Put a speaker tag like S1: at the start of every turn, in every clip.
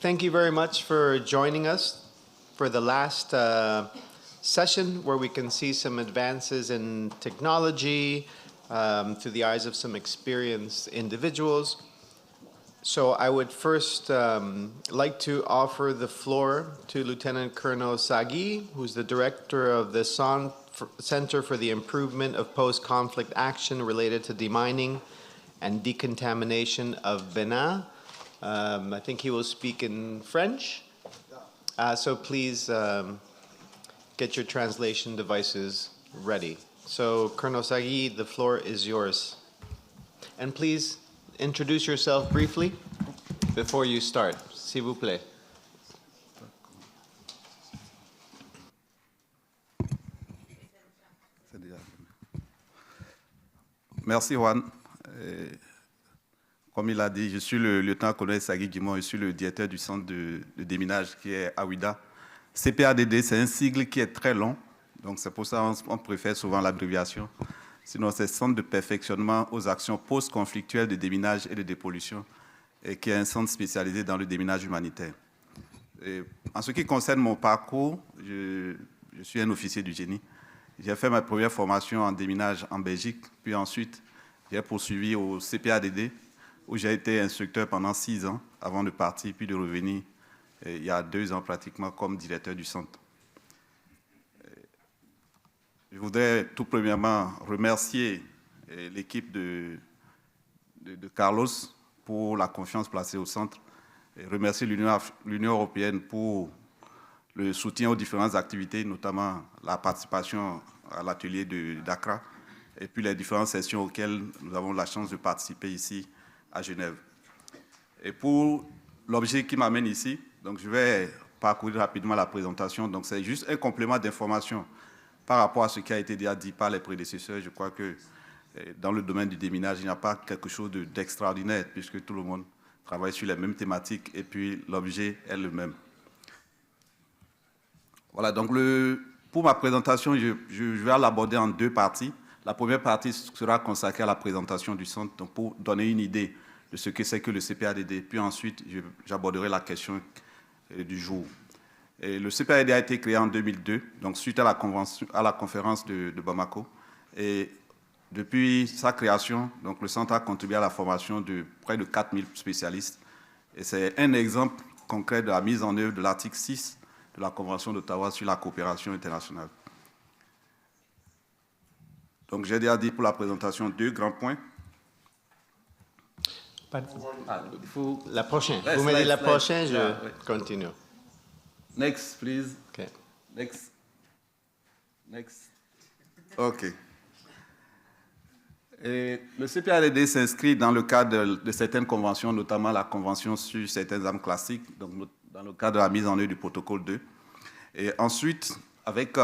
S1: Thank you very much for joining us for the last session where we can see some advances in technology through the eyes of some experienced individuals. So I would first like to offer the floor to Lieutenant Colonel Sagui, who's the director of the Center for the Improvement of Post-Conflict Action related to demining and decontamination of Benin. I think he will speak in French. So please get your translation devices ready. So Colonel Sagui, the floor is yours. And please introduce yourself briefly before you start, s'il vous plaît.
S2: Merci Juan. Comme il a dit, je suis le lieutenant-colonel Sagui Guimond, je suis le directeur du centre de déminage qui est à Ouida. CPADD, c'est un sigle qui est très long, donc c'est pour ça qu'on préfère souvent l'abréviation. Sinon, c'est Centre de perfectionnement aux actions post-conflictuelles de déminage et de dépollution, et qui est un centre spécialisé dans le déminage humanitaire. Et en ce qui concerne mon parcours, je suis un officier du génie. J'ai fait ma première formation en déminage en Belgique, puis ensuite, j'ai poursuivi au CPADD, où j'ai été instructeur pendant 6 ans, avant de partir, puis de revenir il y a 2 ans pratiquement comme directeur du centre. Je voudrais tout premièrement remercier l'équipe de Carlos pour la confiance placée au centre, et remercier l'Union européenne pour le soutien aux différentes activités, notamment la participation à l'atelier d'Accra, et puis les différentes sessions auxquelles nous avons la chance de participer ici à Genève. Et pour l'objet qui m'amène ici, donc je vais parcourir rapidement la présentation. Donc c'est juste un complément d'information par rapport à ce qui a été déjà dit par les prédécesseurs. Je crois que dans le domaine du déminage, il n'y a pas quelque chose d'extraordinaire, puisque tout le monde travaille sur les mêmes thématiques et puis l'objet est le même. Voilà, donc pour ma présentation, je vais l'aborder en 2 parties. La première partie sera consacrée à la présentation du centre, donc pour donner une idée de ce que c'est que le CPADD. Puis ensuite, j'aborderai la question du jour. Et le CPADD a été créé en 2002, donc suite à la conférence de Bamako. Et depuis sa création, donc le centre a contribué à la formation de près de 4000 spécialistes. Et c'est un exemple concret de la mise en œuvre de l'article 6 de la Convention d'Ottawa sur la coopération internationale. Donc, j'ai déjà dit pour la présentation 2 grands points.
S1: La prochaine. Vous me dites la prochaine, je continue.
S2: Next, please.
S1: Okay.
S2: Next. OK. Et le CPADD s'inscrit dans le cadre de certaines conventions, notamment la convention sur certaines armes classiques, donc dans le cadre de la mise en œuvre du protocole 2. Et ensuite, avec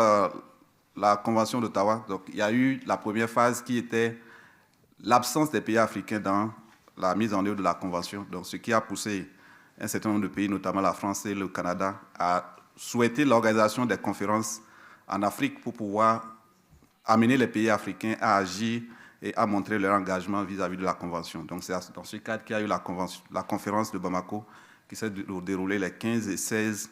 S2: la Convention d'Ottawa, donc il y a eu la première phase qui était l'absence des pays africains dans la mise en œuvre de la Convention, donc ce qui a poussé un certain nombre de pays, notamment la France et le Canada, à souhaiter l'organisation des conférences en Afrique pour pouvoir amener les pays africains à agir et à montrer leur engagement vis-à-vis de la Convention. Donc c'est dans ce cadre qu'il y a eu la conférence de Bamako qui s'est déroulée les 15 et 16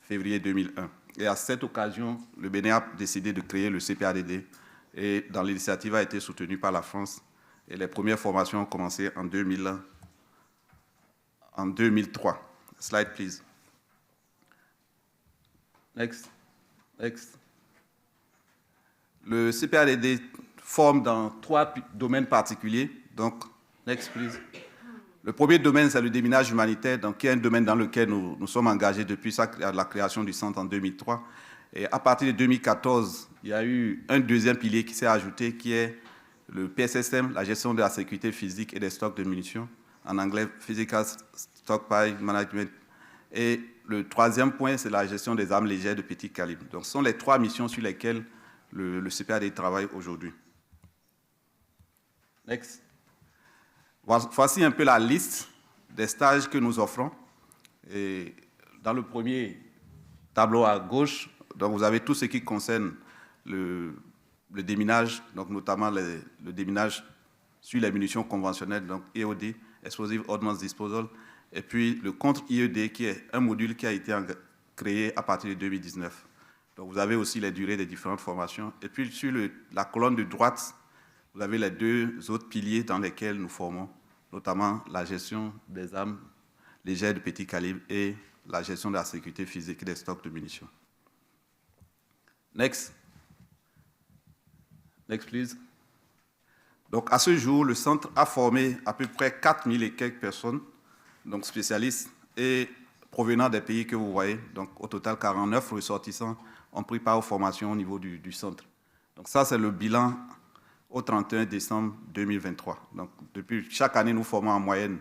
S2: février 2001. Et à cette occasion, le Bénin a décidé de créer le CPADD et dans l'initiative a été soutenue par la France. Et les premières formations ont commencé en 2003. Slide, please. Next. Le CPADD forme dans 3 domaines particuliers. Donc, next, please. Le premier domaine, c'est le déminage humanitaire, donc, qui est un domaine dans lequel nous sommes engagés depuis la création du centre en 2003. Et à partir de 2014, il y a eu un deuxième pilier qui s'est ajouté, qui est le PSSM, la gestion de la sécurité physique et des stocks de munitions, en anglais Physical Stockpile Management. Et le troisième point, c'est la gestion des armes légères de petit calibre. Donc, ce sont les 3 missions sur lesquelles le CPADD travaille aujourd'hui. Next. Voici un peu la liste des stages que nous offrons. Et dans le premier tableau à gauche, donc vous avez tout ce qui concerne le déminage, donc notamment le déminage sur les munitions conventionnelles, donc EOD, Explosive Ordnance Disposal, et puis le contre-IED, qui est un module qui a été créé à partir de 2019. Donc, vous avez aussi les durées des différentes formations. Et puis, sur la colonne de droite, vous avez les deux autres piliers dans lesquels nous formons, notamment la gestion des armes légères de petit calibre et la gestion de la sécurité physique et des stocks de munitions. Next. Next, please. Donc, à ce jour, le centre a formé à peu près 4000 et quelques personnes, donc spécialistes, et provenant des pays que vous voyez. Donc, au total, 49 ressortissants ont pris part aux formations au niveau du centre. Donc, ça, c'est le bilan au 31 décembre 2023. Donc, depuis chaque année, nous formons en moyenne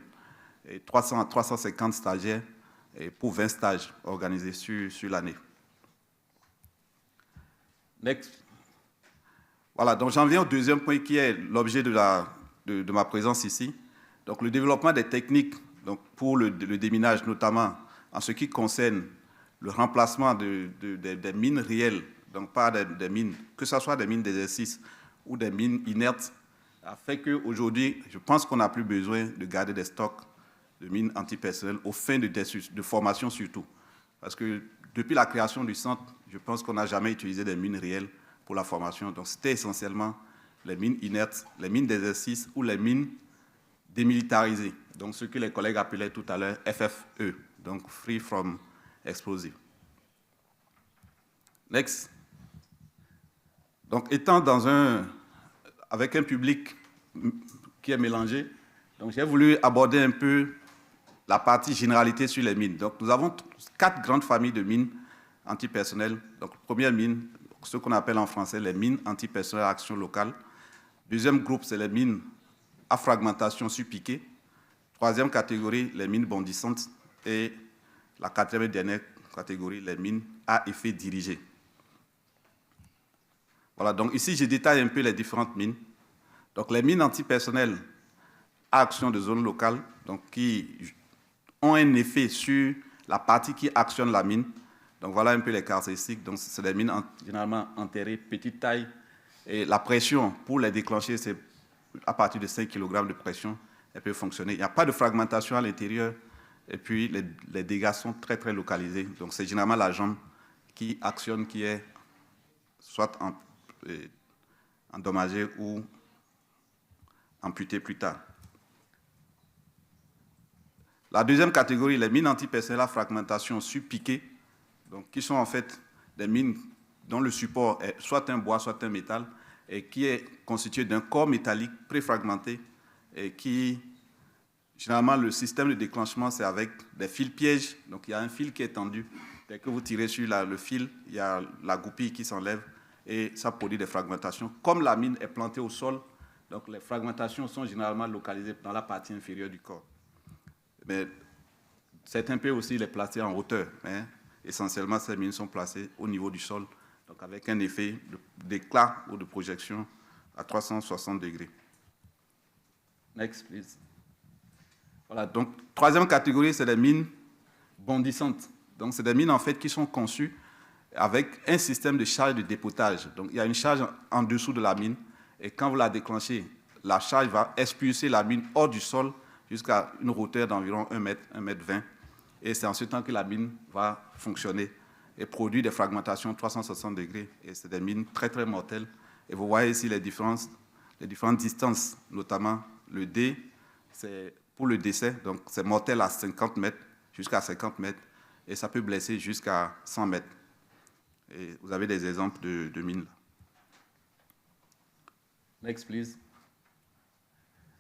S2: 300 à 350 stagiaires pour 20 stages organisés sur l'année. Next. Voilà, donc j'en viens au deuxième point qui est l'objet de ma présence ici. Donc, le développement des techniques donc, pour le déminage, notamment en ce qui concerne le remplacement des mines réelles, donc pas des mines, que ce soit des mines d'exercice ou des mines inertes, a fait qu'aujourd'hui, je pense qu'on n'a plus besoin de garder des stocks de mines antipersonnelles aux fins de formation surtout. Parce que depuis la création du centre, je pense qu'on n'a jamais utilisé des mines réelles pour la formation. Donc, c'était essentiellement les mines inertes, les mines d'exercice ou les mines démilitarisées. Donc, ce que les collègues appelaient tout à l'heure FFE, donc Free from Explosive. Next. Donc, étant avec un public qui est mélangé, donc j'ai voulu aborder un peu la partie généralité sur les mines. Donc, nous avons 4 grandes familles de mines antipersonnelles. Donc, première mine, ce qu'on appelle en français les mines antipersonnelles à action locale. Deuxième groupe, c'est les mines à fragmentation surpiquée. Troisième catégorie, les mines bondissantes. Et la quatrième et dernière catégorie, les mines à effet dirigé. Voilà, donc ici, je détaille un peu les différentes mines. Donc, les mines antipersonnelles à action de zone locale, donc qui ont un effet sur la partie qui actionne la mine. Donc, voilà un peu les caractéristiques. Donc, c'est des mines généralement enterrées, petite taille. Et la pression, pour les déclencher, c'est à partir de 5 kg de pression, elle peut fonctionner. Il n'y a pas de fragmentation à l'intérieur. Et puis, les dégâts sont très, très localisés. Donc, c'est généralement la jambe qui actionne, qui est soit endommagée ou amputée plus tard. La deuxième catégorie, les mines antipersonnelles à fragmentation surpiquée, donc qui sont en fait des mines dont le support est soit un bois, soit un métal, et qui est constitué d'un corps métallique préfragmenté, et qui, généralement, le système de déclenchement, c'est avec des fils pièges. Donc, il y a un fil qui est tendu. Dès que vous tirez sur le fil, il y a la goupille qui s'enlève, et ça produit des fragmentations. Comme la mine est plantée au sol, donc les fragmentations sont généralement localisées dans la partie inférieure du corps. Mais certains peuvent aussi les placer en hauteur. Mais essentiellement, ces mines sont placées au niveau du sol, donc avec un effet d'éclat ou de projection à 360 degrés. Next, please. Voilà, donc, troisième catégorie, c'est les mines bondissantes. Donc, c'est des mines, en fait, qui sont conçues avec un système de charge de dépotage. Donc, il y a une charge en dessous de la mine, et quand vous la déclenchez, la charge va expulser la mine hors du sol jusqu'à une hauteur d'environ 1 mètre, 1 mètre 20. Et c'est en ce temps que la mine va fonctionner et produire des fragmentations 360 degrés. Et c'est des mines très, très mortelles. Et vous voyez ici les différentes distances, notamment le D, c'est pour le décès, donc c'est mortel à 50 mètres, jusqu'à 50 mètres, et ça peut blesser jusqu'à 100 mètres. Et vous avez des exemples de mines. Next, please.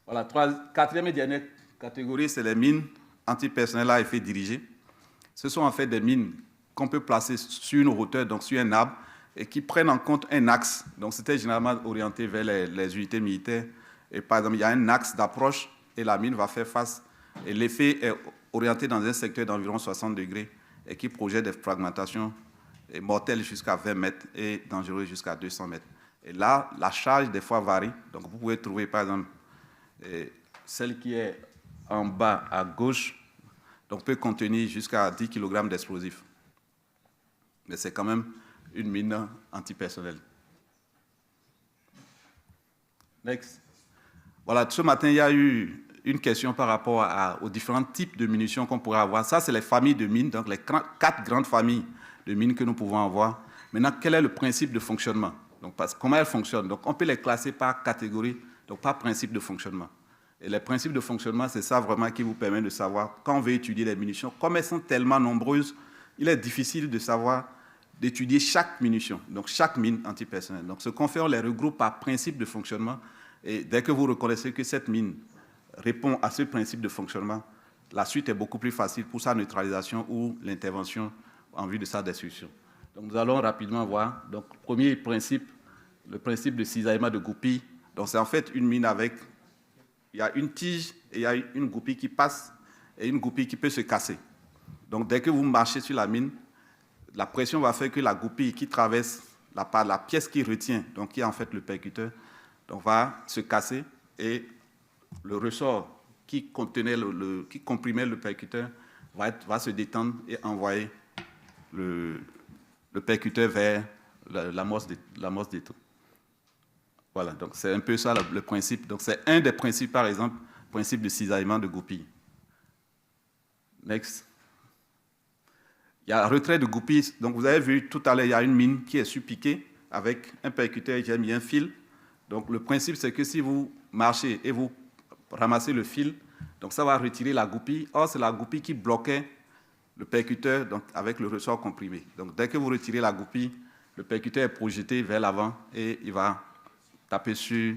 S2: Voilà, quatrième et dernière catégorie, c'est les mines antipersonnelles à effet dirigé. Ce sont en fait des mines qu'on peut placer sur une hauteur, donc sur un arbre, et qui prennent en compte un axe. Donc, c'était généralement orienté vers les unités militaires. Et par exemple, il y a un axe d'approche et la mine va faire face. Et l'effet est orienté dans un secteur d'environ 60 degrés et qui projette des fragmentations mortelles jusqu'à 20 mètres et dangereuses jusqu'à 200 mètres. Et là, la charge, des fois, varie. Donc, vous pouvez trouver, par exemple, celle qui est en bas à gauche, donc peut contenir jusqu'à 10 kg d'explosifs. Mais c'est quand même une mine antipersonnelle. Next. Voilà, ce matin, il y a eu une question par rapport aux différents types de munitions qu'on pourrait avoir. Ça, c'est les familles de mines, donc les 4 grandes familles de mines que nous pouvons avoir. Maintenant, quel est le principe de fonctionnement? Donc, comment elles fonctionnent? Donc, on peut les classer par catégorie, donc par principe de fonctionnement. Et les principes de fonctionnement, c'est ça vraiment qui vous permet de savoir, quand on veut étudier les munitions, comme elles sont tellement nombreuses, il est difficile de savoir, d'étudier chaque munition, donc chaque mine antipersonnelle. Donc, ce qu'on fait, on les regroupe par principe de fonctionnement. Et dès que vous reconnaissez que cette mine répond à ce principe de fonctionnement, la suite est beaucoup plus facile pour sa neutralisation ou l'intervention en vue de sa destruction. Donc, nous allons rapidement voir. Donc, premier principe, le principe de cisaillement de goupille. Donc, c'est en fait une mine avec, il y a une tige et il y a une goupille qui passe et une goupille qui peut se casser. Donc, dès que vous marchez sur la mine, la pression va faire que la goupille qui traverse la pièce qui retient, donc qui est en fait le percuteur, donc va se casser et le ressort qui contenait qui comprimait le percuteur va se détendre et envoyer le percuteur vers l'amorce d'étau. Voilà, donc c'est un peu ça le principe. Donc c'est un des principes, par exemple, principe de cisaillement de goupille. Next. Il y a retrait de goupille. Donc vous avez vu tout à l'heure, il y a une mine qui est surpiquée avec un percuteur et j'ai mis un fil. Donc le principe, c'est que si vous marchez et vous ramassez le fil, donc ça va retirer la goupille. Or, c'est la goupille qui bloquait le percuteur donc, avec le ressort comprimé. Donc dès que vous retirez la goupille, le percuteur est projeté vers l'avant et il va taper sur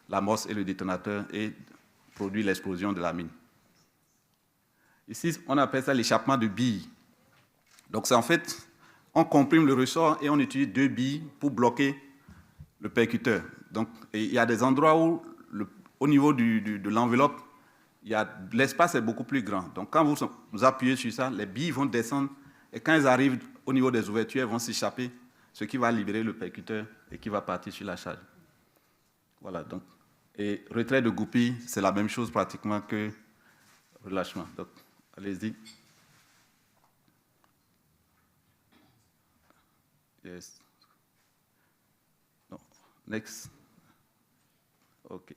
S2: l'amorce et le détonateur et produire l'explosion de la mine. Ici, on appelle ça l'échappement de billes. Donc c'est en fait, on comprime le ressort et on utilise 2 billes pour bloquer le percuteur. Donc il y a des endroits où, au niveau de l'enveloppe, l'espace est beaucoup plus grand. Donc quand vous appuyez sur ça, les billes vont descendre et quand elles arrivent au niveau des ouvertures, elles vont s'échapper, ce qui va libérer le percuteur et qui va partir sur la charge. Voilà, donc. Et retrait de goupille, c'est la même chose pratiquement que relâchement. Donc, allez-y. Yes. Non. Next. OK.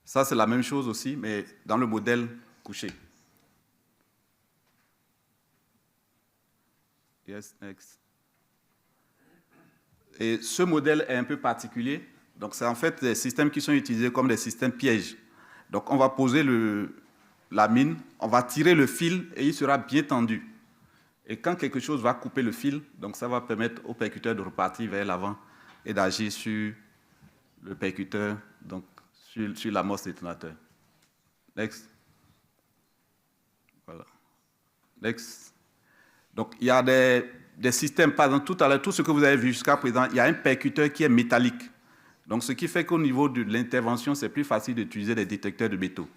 S2: Ça, c'est la même chose aussi, mais dans le modèle couché. Yes, next. Et ce modèle est un peu particulier. Donc, c'est en fait des systèmes qui sont utilisés comme des systèmes pièges. Donc, on va poser la mine, on va tirer le fil et il sera bien tendu. Et quand quelque chose va couper le fil, donc ça va permettre au percuteur de repartir vers l'avant et d'agir sur le percuteur, donc sur l'amorce détonateur. Next. Voilà. Next. Donc, il y a des systèmes, par exemple, tout à l'heure, tout ce que vous avez vu jusqu'à présent, il y a un percuteur qui est métallique. Donc, ce qui fait qu'au niveau de l'intervention, c'est plus facile d'utiliser des détecteurs de métaux.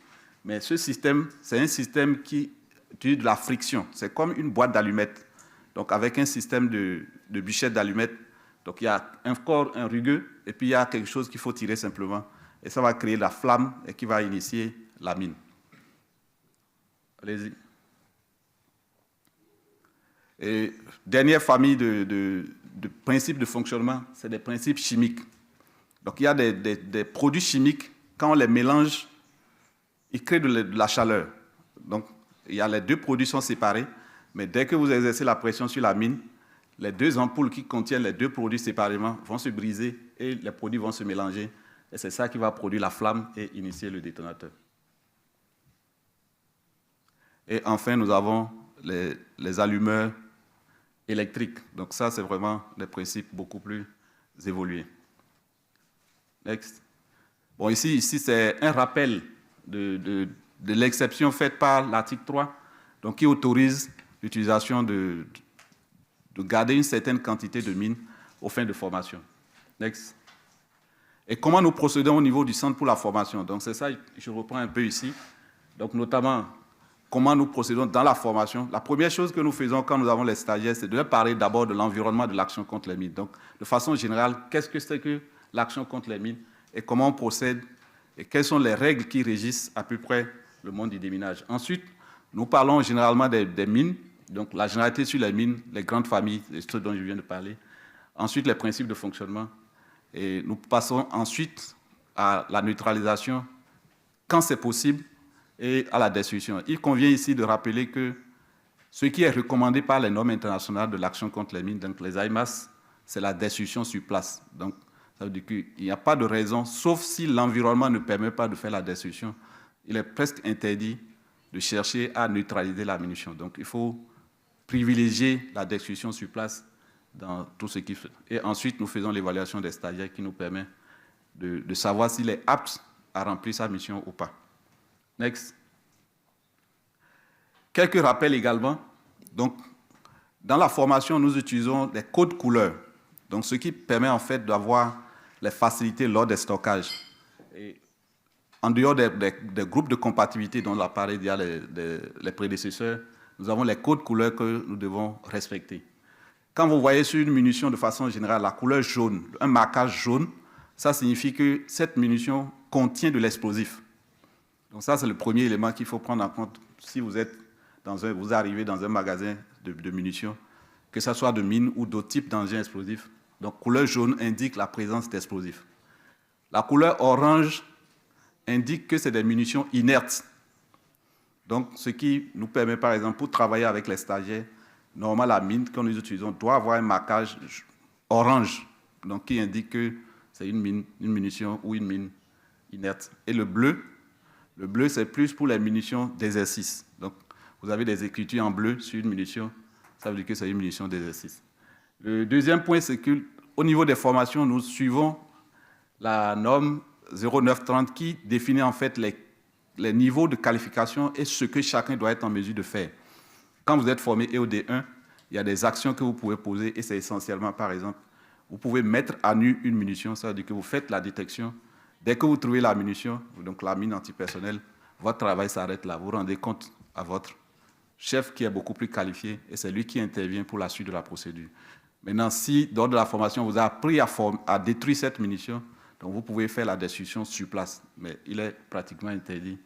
S2: Mais ce système, c'est un système qui utilise de la friction. C'est comme une boîte d'allumettes. Donc, avec un système de bûchette d'allumettes. Donc, il y a un corps, un rugueux, et puis il y a quelque chose qu'il faut tirer simplement. Et ça va créer la flamme et qui va initier la mine. Allez-y. Et dernière famille de principes de fonctionnement, c'est des principes chimiques. Donc, il y a des produits chimiques, quand on les mélange, ils créent de la chaleur. Donc, les 2 produits sont séparés, mais dès que vous exercez la pression sur la mine, les 2 ampoules qui contiennent les 2 produits séparément vont se briser et les produits vont se mélanger. Et c'est ça qui va produire la flamme et initier le détonateur. Et enfin, nous avons les allumeurs électriques. Donc ça, c'est vraiment des principes beaucoup plus évolués. Next. Bon, ici c'est un rappel de l'exception faite par l'article 3, donc qui autorise l'utilisation de garder une certaine quantité de mines aux fins de formation. Next. Et comment nous procédons au niveau du centre pour la formation? Donc c'est ça, je reprends un peu ici. Donc notamment, comment nous procédons dans la formation. La première chose que nous faisons quand nous avons les stagiaires, c'est de leur parler d'abord de l'environnement de l'action contre les mines. Donc, de façon générale, qu'est-ce que c'est que l'action contre les mines et comment on procède et quelles sont les règles qui régissent à peu près le monde du déminage. Ensuite, nous parlons généralement des mines, donc la généralité sur les mines, les grandes familles, ce dont je viens de parler. Ensuite, les principes de fonctionnement. Et nous passons ensuite à la neutralisation, quand c'est possible, et à la destruction. Il convient ici de rappeler que ce qui est recommandé par les normes internationales de l'action contre les mines, donc les AIMAS, c'est la destruction sur place. Donc, ça veut dire qu'il n'y a pas de raison, sauf si l'environnement ne permet pas de faire la destruction, il est presque interdit de chercher à neutraliser la munition. Donc, il faut privilégier la destruction sur place dans tout ce qu'il fait. Et ensuite, nous faisons l'évaluation des stagiaires qui nous permet de savoir s'il est apte à remplir sa mission ou pas. Next. Quelques rappels également. Donc, dans la formation, nous utilisons des codes couleurs. Donc, ce qui permet en fait d'avoir les facilités lors des stockages. Et en dehors des groupes de compatibilité dont l'a parlé déjà les prédécesseurs, nous avons les codes couleurs que nous devons respecter. Quand vous voyez sur une munition de façon générale la couleur jaune, un marquage jaune, ça signifie que cette munition contient de l'explosif. Donc ça, c'est le premier élément qu'il faut prendre en compte si vous arrivez dans un magasin de munitions, que ce soit de mines ou d'autres types d'engins explosifs. Donc, couleur jaune indique la présence d'explosifs. La couleur orange indique que c'est des munitions inertes. Donc, ce qui nous permet, par exemple, pour travailler avec les stagiaires, normalement, la mine que nous utilisons doit avoir un marquage orange, donc qui indique que c'est une munition ou une mine inerte. Et le bleu, c'est plus pour les munitions d'exercice. Donc, vous avez des écritures en bleu sur une munition, ça veut dire que c'est une munition d'exercice. Le deuxième point, c'est qu'au niveau des formations, nous suivons la norme 0930 qui définit en fait les niveaux de qualification et ce que chacun doit être en mesure de faire. Quand vous êtes formé EOD1, il y a des actions que vous pouvez poser et c'est essentiellement, par exemple, vous pouvez mettre à nu une munition, ça veut dire que vous faites la détection. Dès que vous trouvez la munition, donc la mine antipersonnelle, votre travail s'arrête là. Vous rendez compte à votre chef qui est beaucoup plus qualifié et c'est lui qui intervient pour la suite de la procédure. Maintenant, si lors de la formation, vous avez appris à détruire cette munition, donc vous pouvez faire la destruction sur place, mais il est pratiquement interdit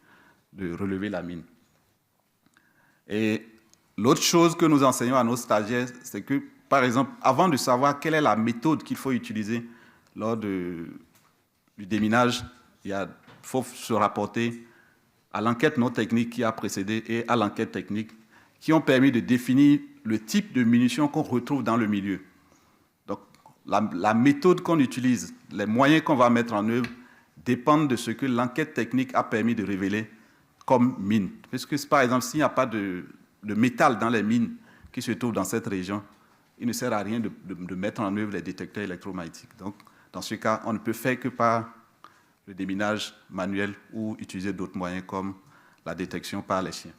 S2: de relever la mine. Et l'autre chose que nous enseignons à nos stagiaires, c'est que, par exemple, avant de savoir quelle est la méthode qu'il faut utiliser lors du déminage, il faut se rapporter à l'enquête non technique qui a précédé et à l'enquête technique qui ont permis de définir le type de munitions qu'on retrouve dans le milieu. Donc, la méthode qu'on utilise, les moyens qu'on va mettre en œuvre dépendent de ce que l'enquête technique a permis de révéler comme mine. Parce que, par exemple, s'il n'y a pas de métal dans les mines qui se trouvent dans cette région, il ne sert à rien de mettre en œuvre les détecteurs électromagnétiques. Donc, dans ce cas, on ne peut faire que par le déminage manuel ou utiliser d'autres moyens comme la détection par les chiens.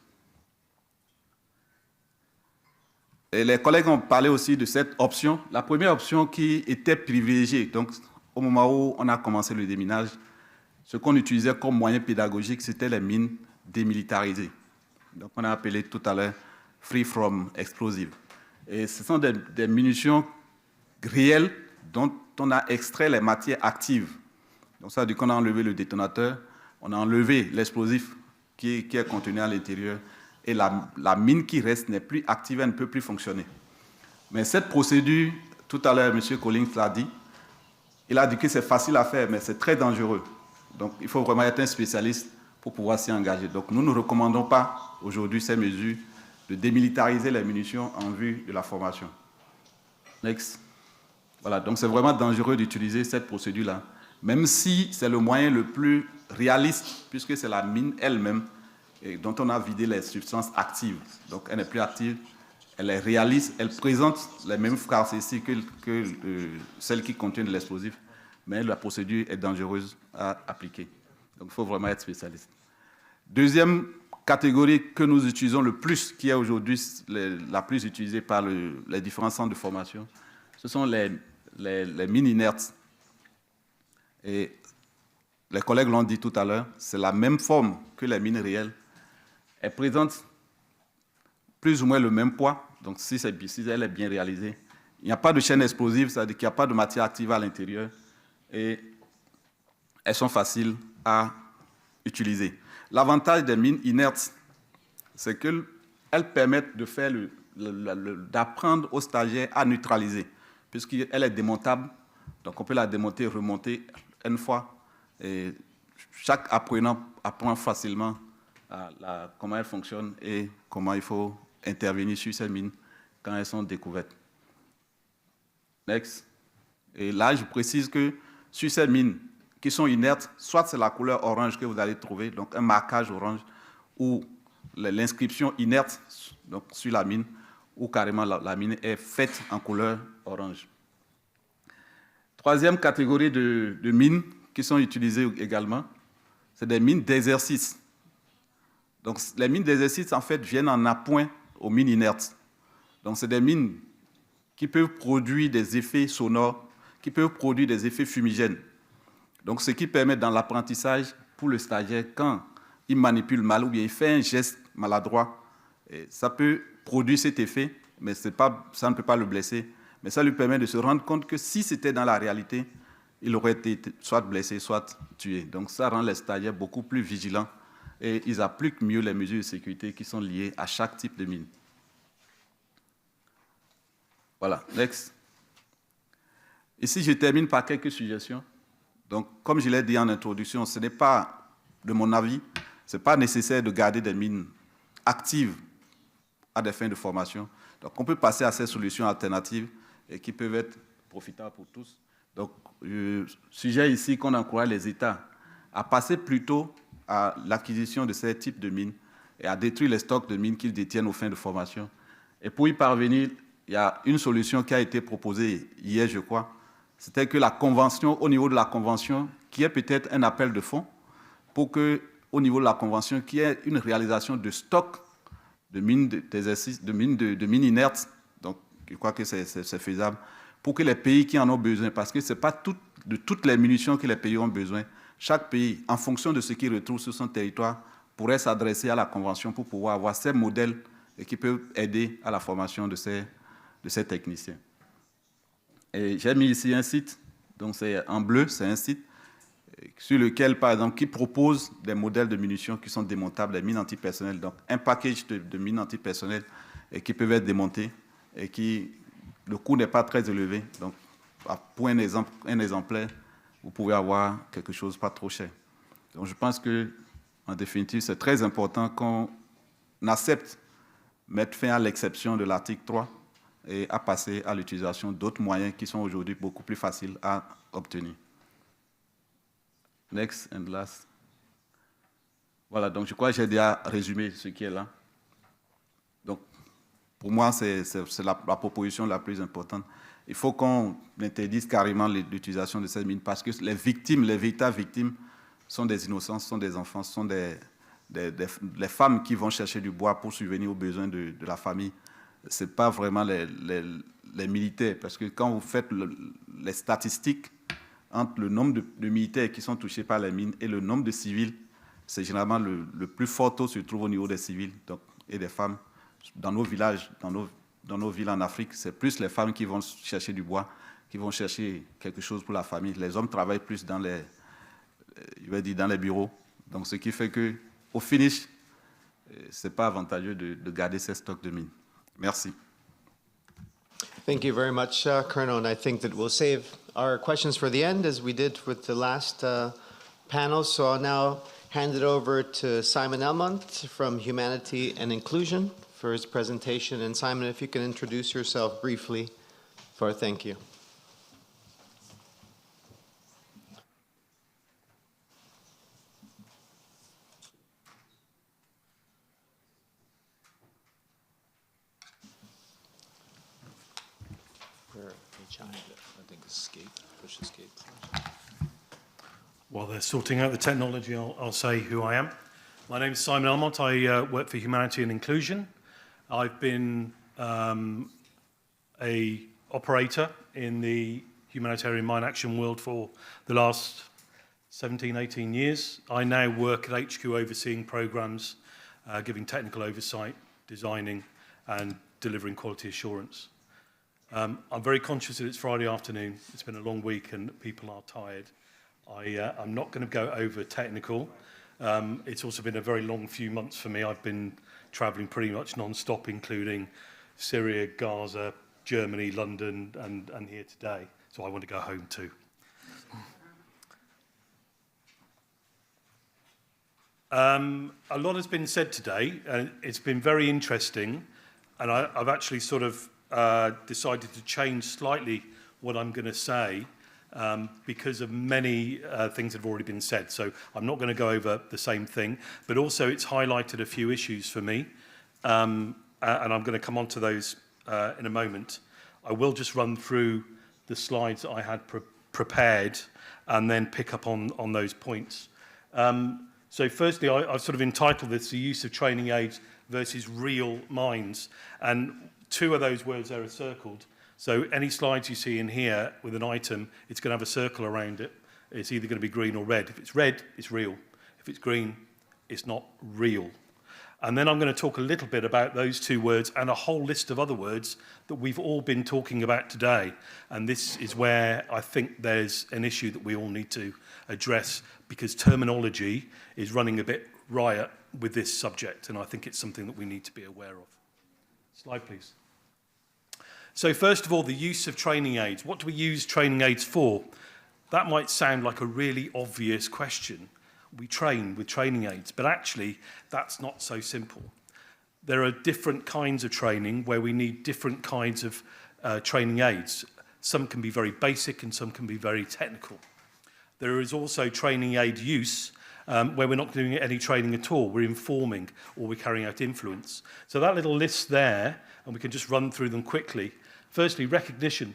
S2: Et les collègues ont parlé aussi de cette option. La première option qui était privilégiée, donc au moment où on a commencé le déminage, ce qu'on utilisait comme moyen pédagogique, c'était les mines démilitarisées. Donc on a appelé tout à l'heure free from explosive. Et ce sont des munitions réelles dont on a extrait les matières actives. Donc ça veut dire qu'on a enlevé le détonateur, on a enlevé l'explosif qui est contenu à l'intérieur et la mine qui reste n'est plus active, elle ne peut plus fonctionner. Mais cette procédure, tout à l'heure, M. Collins l'a dit, il a dit que c'est facile à faire, mais c'est très dangereux. Donc il faut vraiment être un spécialiste pour pouvoir s'y engager. Donc nous ne recommandons pas aujourd'hui ces mesures de démilitariser les munitions en vue de la formation. Next. Voilà, donc c'est vraiment dangereux d'utiliser cette procédure-là, même si c'est le moyen le plus réaliste, puisque c'est la mine elle-même dont on a vidé les substances actives. Donc elle n'est plus active, elle est réaliste, elle présente les mêmes caractéristiques que celles qui contiennent de l'explosif, mais la procédure est dangereuse à appliquer. Donc il faut vraiment être spécialiste. Deuxième catégorie que nous utilisons le plus, qui est aujourd'hui la plus utilisée par les différents centres de formation, ce sont les mines inertes. Et les collègues l'ont dit tout à l'heure, c'est la même forme que les mines réelles. Elles présentent plus ou moins le même poids, donc si elle est bien réalisée. Il n'y a pas de chaîne explosive, c'est-à-dire qu'il n'y a pas de matière active à l'intérieur. Et elles sont faciles à utiliser. L'avantage des mines inertes, c'est qu'elles permettent de faire d'apprendre aux stagiaires à neutraliser, puisqu'elle est démontable, donc on peut la démonter et remonter une fois. Et chaque apprenant apprend facilement comment elles fonctionnent et comment il faut intervenir sur ces mines quand elles sont découvertes. Next. Et là, je précise que sur ces mines qui sont inertes, soit c'est la couleur orange que vous allez trouver, donc un marquage orange, ou l'inscription inerte donc sur la mine, ou carrément la mine est faite en couleur orange. Troisième catégorie de mines qui sont utilisées également, c'est des mines d'exercice. Donc les mines d'exercice, en fait, viennent en appoint aux mines inertes. Donc c'est des mines qui peuvent produire des effets sonores, qui peuvent produire des effets fumigènes. Donc, ce qui permet dans l'apprentissage pour le stagiaire, quand il manipule mal ou bien il fait un geste maladroit, ça peut produire cet effet, mais ça ne peut pas le blesser. Mais ça lui permet de se rendre compte que si c'était dans la réalité, il aurait été soit blessé, soit tué. Donc, ça rend les stagiaires beaucoup plus vigilants et ils appliquent mieux les mesures de sécurité qui sont liées à chaque type de mine. Voilà, next. Ici, je termine par quelques suggestions. Donc, comme je l'ai dit en introduction, ce n'est pas, de mon avis, ce n'est pas nécessaire de garder des mines actives à des fins de formation. Donc, on peut passer à ces solutions alternatives et qui peuvent être profitables pour tous. Donc, je suggère ici qu'on encourage les États à passer plutôt à l'acquisition de ces types de mines et à détruire les stocks de mines qu'ils détiennent aux fins de formation. Et pour y parvenir, il y a une solution qui a été proposée hier, je crois. C'était que la convention, au niveau de la convention, qui est peut-être un appel de fonds, pour qu'au niveau de la convention, qu'il y ait une réalisation de stock de mines d'exercice, de mines inertes. Donc, je crois que c'est faisable, pour que les pays qui en ont besoin, parce que ce n'est pas de toutes les munitions que les pays ont besoin. Chaque pays, en fonction de ce qu'il retrouve sur son territoire, pourrait s'adresser à la convention pour pouvoir avoir ces modèles et qui peuvent aider à la formation de ces techniciens. Et j'ai mis ici un site, donc c'est en bleu, c'est un site sur lequel, par exemple, qui propose des modèles de munitions qui sont démontables, des mines antipersonnelles, donc un package de mines antipersonnelles et qui peuvent être démontées et qui, le coût n'est pas très élevé. Donc, pour un exemplaire, vous pouvez avoir quelque chose pas trop cher. Donc, je pense que, en définitive, c'est très important qu'on accepte mettre fin à l'exception de l'article 3 et à passer à l'utilisation d'autres moyens qui sont aujourd'hui beaucoup plus faciles à obtenir. Next and last. Voilà, donc je crois que j'ai déjà résumé ce qui est là. Donc, pour moi, c'est la proposition la plus importante. Il faut qu'on interdise carrément l'utilisation de ces mines parce que les victimes, les véritables victimes, sont des innocents, sont des enfants, sont les femmes qui vont chercher du bois pour subvenir aux besoins de la famille. Ce n'est pas vraiment les militaires, parce que quand vous faites les statistiques entre le nombre de militaires qui sont touchés par les mines et le nombre de civils, c'est généralement le plus fort taux se trouve au niveau des civils donc, et des femmes. Dans nos villages, dans nos villes en Afrique, c'est plus les femmes qui vont chercher du bois, qui vont chercher quelque chose pour la famille. Les hommes travaillent plus dans les bureaux. Donc, ce qui fait qu'au finish, ce n'est pas avantageux de garder ces stocks de mines. Merci.
S1: Thank you very much, Colonel. And I think that we'll save our questions for the end, as we did with the last panel. So I'll now hand it over to Simon Elmont from Humanity and Inclusion for his presentation. And Simon, if you can introduce yourself briefly for thank you.
S3: I think escape, push escape. While they're sorting out the technology, I'll say who I am. My name is Simon Elmont. I work for Humanity and Inclusion. I've been a operator in the humanitarian mine action world for the last 17, 18 years. I now work at HQ overseeing programs, giving technical oversight, designing and delivering quality assurance. I'm very conscious that it's Friday afternoon. It's been a long week and people are tired. I'm not going to go over technical. It's also been a very long few months for me. I've been travelling pretty much non-stop, including Syria, Gaza, Germany, London, and here today. So I want to go home too. A lot has been said today, and it's been very interesting, and I've actually sort of decided to change slightly what I'm going to say because of many things that have already been said. So I'm not going to go over the same thing, but also it's highlighted a few issues for me, and I'm going to come on to those in a moment. I will just run through the slides that I had prepared and then pick up on those points. So firstly, I've sort of entitled this The Use of Training Aids versus Real Minds. And two of those words there are circled. So any slides you see in here with an item, it's going to have a circle around it. It's either going to be green or red. If it's red, it's real. If it's green, it's not real. And then I'm going to talk a little bit about those two words and a whole list of other words that we've all been talking about today. And this is where I think there's an issue that we all need to address, because terminology is running a bit riot with this subject, and I think it's something that we need to be aware of. Slide, please. So first of all, the use of training aids. What do we use training aids for? That might sound like a really obvious question. We train with training aids, but actually that's not so simple. There are different kinds of training where we need different kinds of training aids. Some can be very basic and some can be very technical. There is also training aid use where we're not doing any training at all. We're informing or we're carrying out influence. So that little list there, and we can just run through them quickly. Firstly, recognition.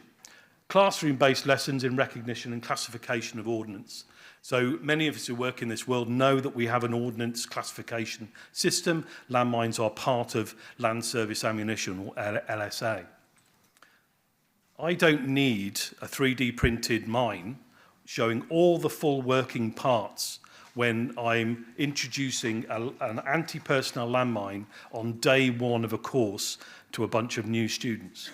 S3: Classroom-based lessons in recognition and classification of ordnance. So many of us who work in this world know that we have an ordnance classification system. Landmines are part of Land Service Ammunition, or LSA. I don't need a 3D printed mine showing all the full working parts when I'm introducing an anti-personnel landmine on day one of a course to a bunch of new students.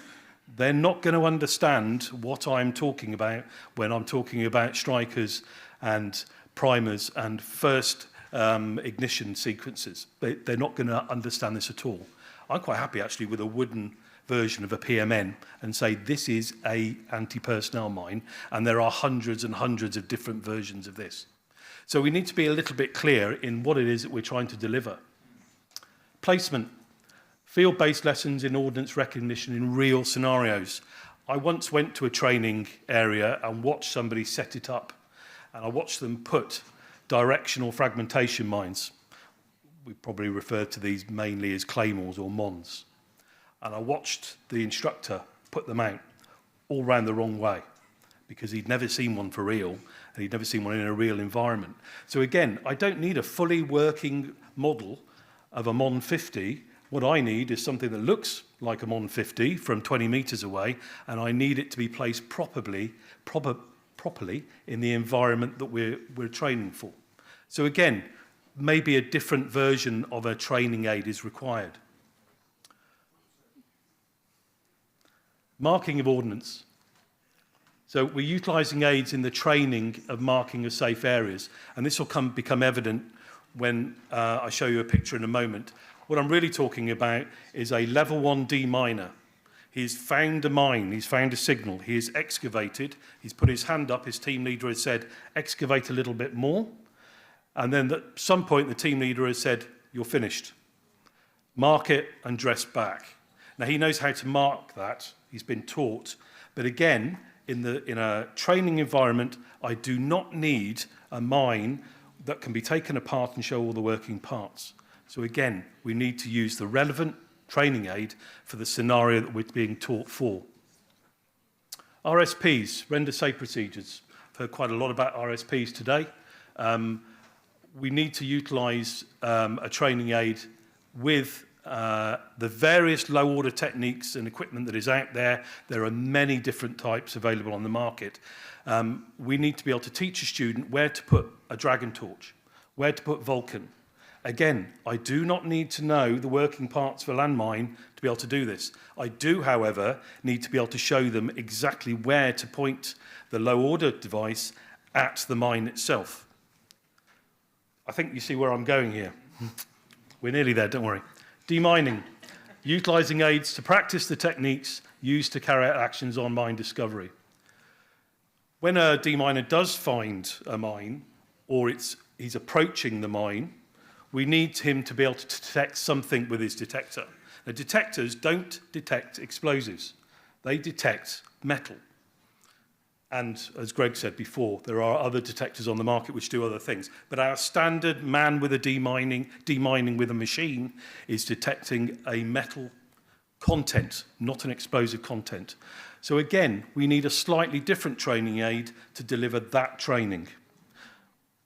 S3: They're not going to understand what I'm talking about when I'm talking about strikers and primers and first ignition sequences. They're not going to understand this at all. I'm quite happy actually with a wooden version of a PMN and say this is a anti-personnel mine, and there are hundreds and hundreds of different versions of this. So we need to be a little bit clear in what it is that we're trying to deliver. Placement. Field-based lessons in ordnance recognition in real scenarios. I once went to a training area and watched somebody set it up, and I watched them put directional fragmentation mines. We probably refer to these mainly as claymores or mons. And I watched the instructor put them out all round the wrong way because he'd never seen one for real and he'd never seen one in a real environment. So again, I don't need a fully working model of a Mon 50. What I need is something that looks like a Mon 50 from 20 metres away, and I need it to be placed properly in the environment that we're training for. So again, maybe a different version of a training aid is required. Marking of ordnance. So we're utilising aids in the training of marking of safe areas, and this will become evident when I show you a picture in a moment. What I'm really talking about is a level 1 deminer. He's found a mine, he's found a signal, he has excavated, he's put his hand up, his team leader has said, excavate a little bit more, and then at some point the team leader has said, you're finished. Mark it and dress back. Now he knows how to mark that, he's been taught, but again, in a training environment, I do not need a mine that can be taken apart and show all the working parts. So again, we need to use the relevant training aid for the scenario that we're being taught for. RSPs, render safe procedures. I've heard quite a lot about RSPs today. We need to utilise a training aid with the various low-order techniques and equipment that is out there. There are many different types available on the market. We need to be able to teach a student where to put a dragon torch, where to put Vulcan. Again, I do not need to know the working parts of a landmine to be able to do this. I do, however, need to be able to show them exactly where to point the low-order device at the mine itself. I think you see where I'm going here. We're nearly there, don't worry. Demining. Utilising aids to practice the techniques used to carry out actions on mine discovery. When a deminer does find a mine, or he's approaching the mine, we need him to be able to detect something with his detector. Now, detectors don't detect explosives. They detect metal. And as Greg said before, there are other detectors on the market which do other things. But our standard man with a demining with a machine is detecting a metal content, not an explosive content. So again, we need a slightly different training aid to deliver that training.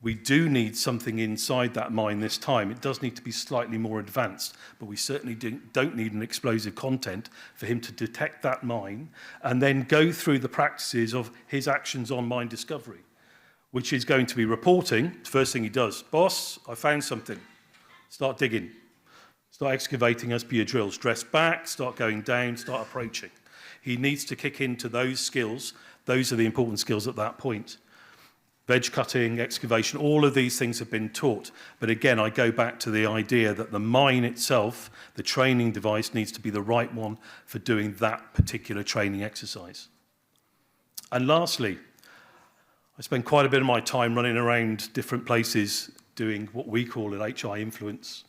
S3: We do need something inside that mine this time. It does need to be slightly more advanced, but we certainly don't need an explosive content for him to detect that mine and then go through the practices of his actions on mine discovery, which is going to be reporting. The first thing he does, boss, I found something. Start digging. Start excavating as per your drills. Dress back, start going down, start approaching. He needs to kick into those skills. Those are the important skills at that point. Veg cutting, excavation, all of these things have been taught. But again, I go back to the idea that the mine itself, the training device, needs to be the right one for doing that particular training exercise. And lastly, I spend quite a bit of my time running around different places doing what we call an HI influence.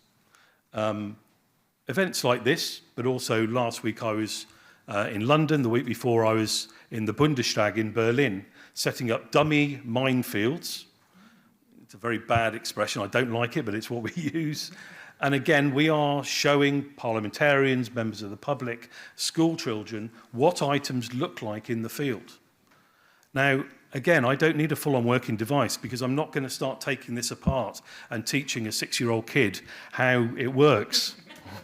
S3: Events like this, but also last week I was in London, the week before I was in the Bundestag in Berlin, setting up dummy minefields. It's a very bad expression, I don't like it, but it's what we use. And again, we are showing parliamentarians, members of the public, school children, what items look like in the field. Now, again, I don't need a full-on working device because I'm not going to start taking this apart and teaching a 6-year-old kid how it works,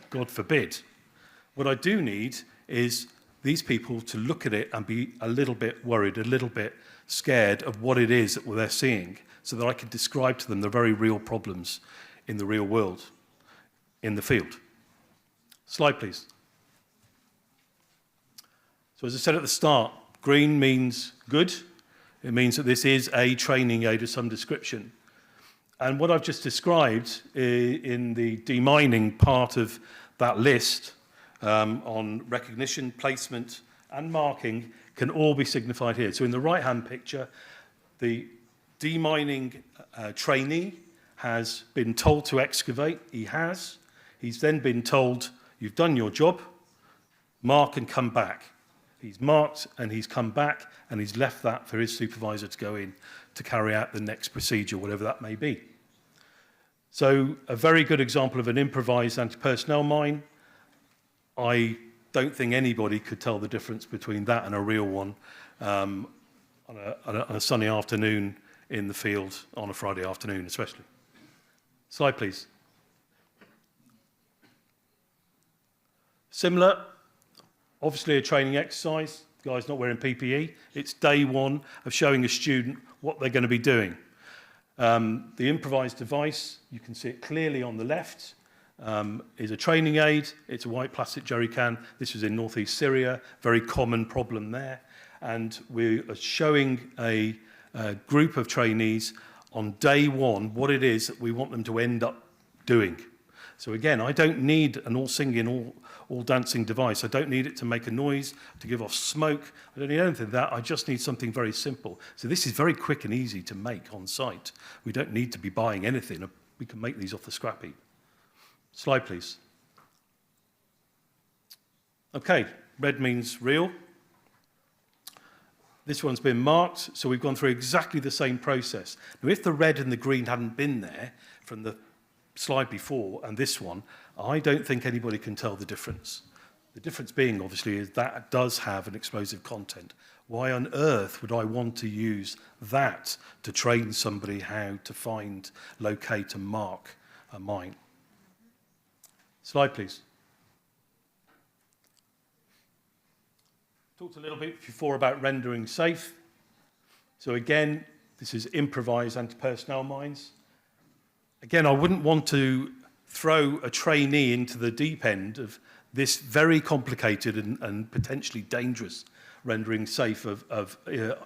S3: God forbid. What I do need is these people to look at it and be a little bit worried, a little bit scared of what it is that they're seeing, so that I can describe to them the very real problems in the real world, in the field. Slide, please. So as I said at the start, green means good. It means that this is a training aid of some description. And what I've just described in the demining part of that list on recognition, placement, and marking can all be signified here. So in the right-hand picture, the demining trainee has been told to excavate. He has. He's then been told, you've done your job, mark and come back. He's marked and he's come back and he's left that for his supervisor to go in to carry out the next procedure, whatever that may be. So a very good example of an improvised anti-personnel mine. I don't think anybody could tell the difference between that and a real one on a sunny afternoon in the field on a Friday afternoon especially. Slide, please. Similar, obviously a training exercise. The guy's not wearing PPE. It's day one of showing a student what they're going to be doing. The improvised device, you can see it clearly on the left, is a training aid. It's a white plastic jerry can. This was in northeast Syria, very common problem there. And we are showing a group of trainees on day one what it is that we want them to end up doing. So again, I don't need an all-singing, all-dancing device. I don't need it to make a noise, to give off smoke. I don't need anything like that. I just need something very simple. So this is very quick and easy to make on site. We don't need to be buying anything. We can make these off the scrap heap. Slide, please. Okay, red means real. This one's been marked, so we've gone through exactly the same process. Now, if the red and the green hadn't been there from the slide before and this one, I don't think anybody can tell the difference. The difference being, obviously, is that does have an explosive content. Why on earth would I want to use that to train somebody how to find, locate, and mark a mine? Slide, please. Talked a little bit before about rendering safe. So again, this is improvised anti-personnel mines. Again, I wouldn't want to throw a trainee into the deep end of this very complicated and potentially dangerous rendering safe of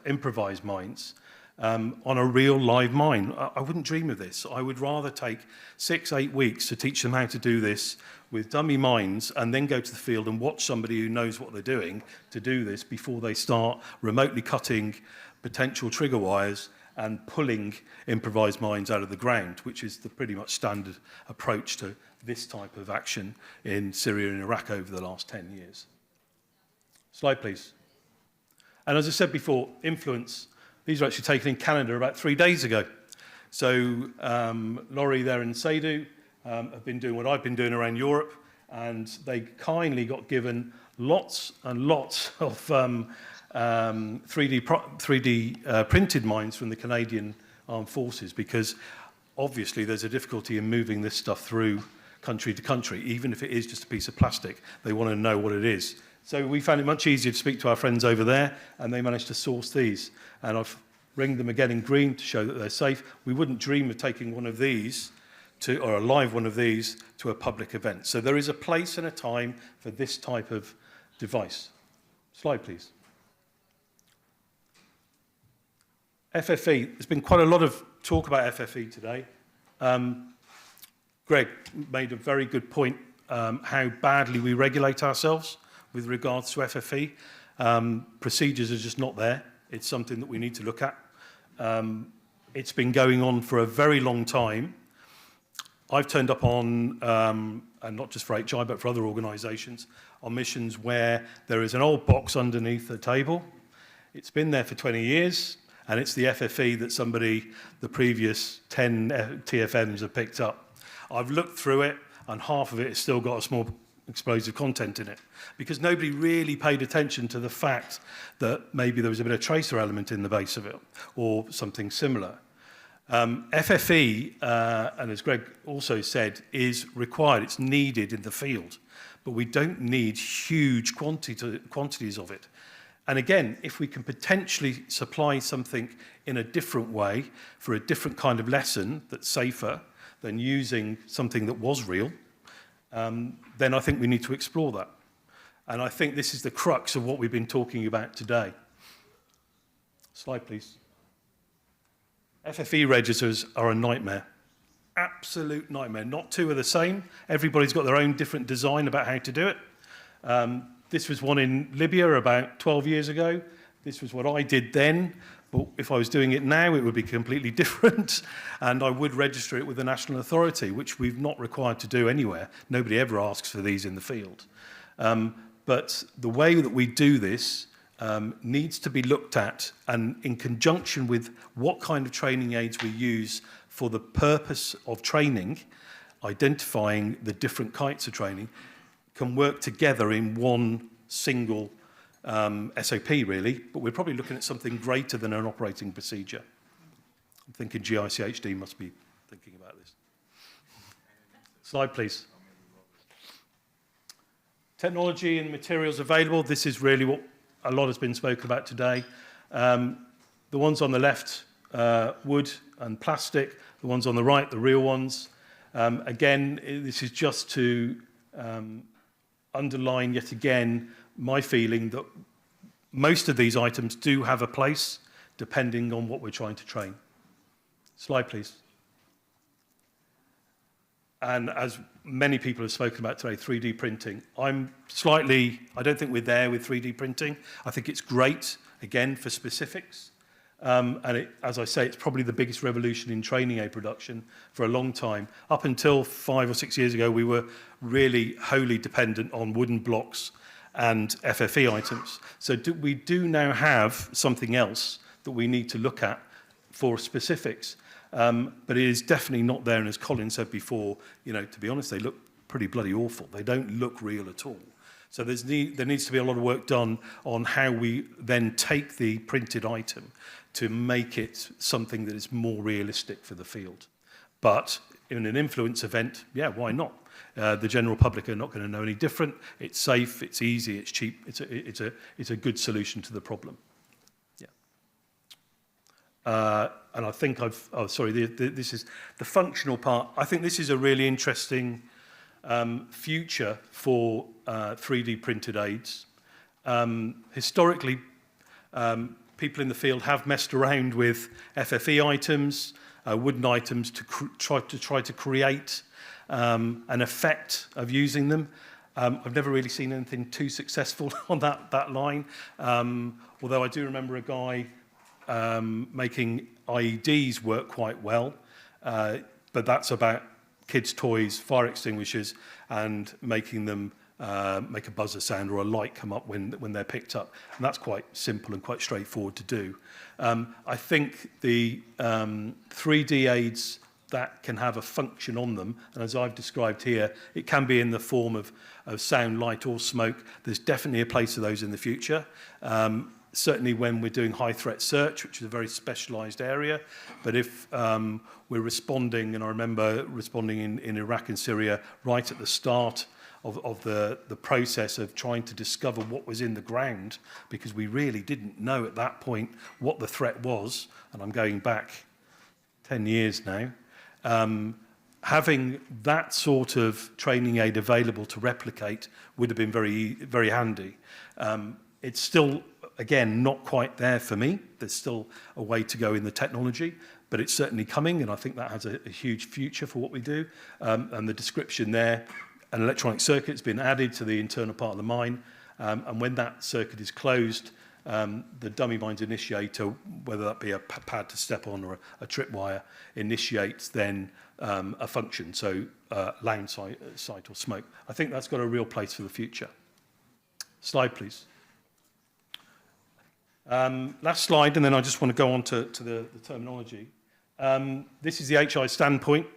S3: improvised mines on a real live mine. I wouldn't dream of this. I would rather take 6-8 weeks to teach them how to do this with dummy mines and then go to the field and watch somebody who knows what they're doing to do this before they start remotely cutting potential trigger wires and pulling improvised mines out of the ground, which is the pretty much standard approach to this type of action in Syria and Iraq over the last 10 years. Slide, please. And as I said before, influence. These were actually taken in Canada about 3 days ago. So Laurie there and Sadhu have been doing what I've been doing around Europe, and they kindly got given lots and lots of 3D printed mines from the Canadian Armed Forces, because obviously there's a difficulty in moving this stuff through country to country. Even if it is just a piece of plastic, they want to know what it is. So we found it much easier to speak to our friends over there, and they managed to source these. And I've ringed them again in green to show that they're safe. We wouldn't dream of taking one of these or a live one of these to a public event. So there is a place and a time for this type of device. Slide, please. FFE. There's been quite a lot of talk about FFE today. Greg made a very good point, how badly we regulate ourselves with regards to FFE. Procedures are just not there. It's something that we need to look at. It's been going on for a very long time. I've turned up on, and not just for HI, but for other organisations, on missions where there is an old box underneath the table. It's been there for 20 years, and it's the FFE that the previous 10 TFMs have picked up. I've looked through it, and half of it has still got a small explosive content in it, because nobody really paid attention to the fact that maybe there was a bit of tracer element in the base of it, or something similar. FFE, and as Greg also said, is required. It's needed in the field, but we don't need huge quantities of it. And again, if we can potentially supply something in a different way for a different kind of lesson that's safer than using something that was real, then I think we need to explore that. And I think this is the crux of what we've been talking about today. Slide, please. FFE registers are a nightmare. Absolute nightmare. Not two are the same. Everybody's got their own different design about how to do it. This was one in Libya about 12 years ago. This was what I did then. But if I was doing it now, it would be completely different. And I would register it with the national authority, which we've not required to do anywhere. Nobody ever asks for these in the field. But the way that we do this needs to be looked at, and in conjunction with what kind of training aids we use for the purpose of training, identifying the different kinds of training, can work together in one single SOP, really, but we're probably looking at something greater than an operating procedure. I'm thinking GICHD must be thinking about this. Slide, please. Technology and materials available. This is really what a lot has been spoken about today. The ones on the left, wood and plastic. The ones on the right, the real ones. Again, this is just to underline yet again my feeling that most of these items do have a place depending on what we're trying to train. Slide, please. And as many people have spoken about today, 3D printing. I don't think we're there with 3D printing. I think it's great, again, for specifics. As I say, it's probably the biggest revolution in training aid production for a long time. Up until 5 or 6 years ago, we were really wholly dependent on wooden blocks and FFE items. So we do now have something else that we need to look at for specifics. But it is definitely not there, and as Colin said before, to be honest, they look pretty bloody awful. They don't look real at all. So there needs to be a lot of work done on how we then take the printed item to make it something that is more realistic for the field. But in an influence event, yeah, why not? The general public are not going to know any different. It's safe, it's easy, it's cheap. It's a good solution to the problem. Yeah. And I think this is the functional part. I think this is a really interesting future for 3D printed aids. Historically, people in the field have messed around with FFE items, wooden items to try to create an effect of using them. I've never really seen anything too successful on that line. Although I do remember a guy making IEDs work quite well, but that's about kids' toys, fire extinguishers, and making them make a buzzer sound or a light come up when they're picked up. And that's quite simple and quite straightforward to do. I think the 3D aids that can have a function on them, and as I've described here, it can be in the form of sound, light or smoke. There's definitely a place for those in the future. Certainly when we're doing high threat search, which is a very specialized area, but if we're responding, and I remember responding in Iraq and Syria right at the start of the process of trying to discover what was in the ground, because we really didn't know at that point what the threat was, and I'm going back 10 years now. Having that sort of training aid available to replicate would have been very, very handy. It's still, again, not quite there for me. There's still a way to go in the technology, but it's certainly coming, and I think that has a huge future for what we do. And the description there, an electronic circuit's been added to the internal part of the mine, and when that circuit is closed, the dummy mine's initiator, whether that be a pad to step on or a tripwire, initiates then a function, so line sight or smoke. I think that's got a real place for the future. Slide, please. Last slide, and then I just want to go on to the terminology. This is the HI standpoint.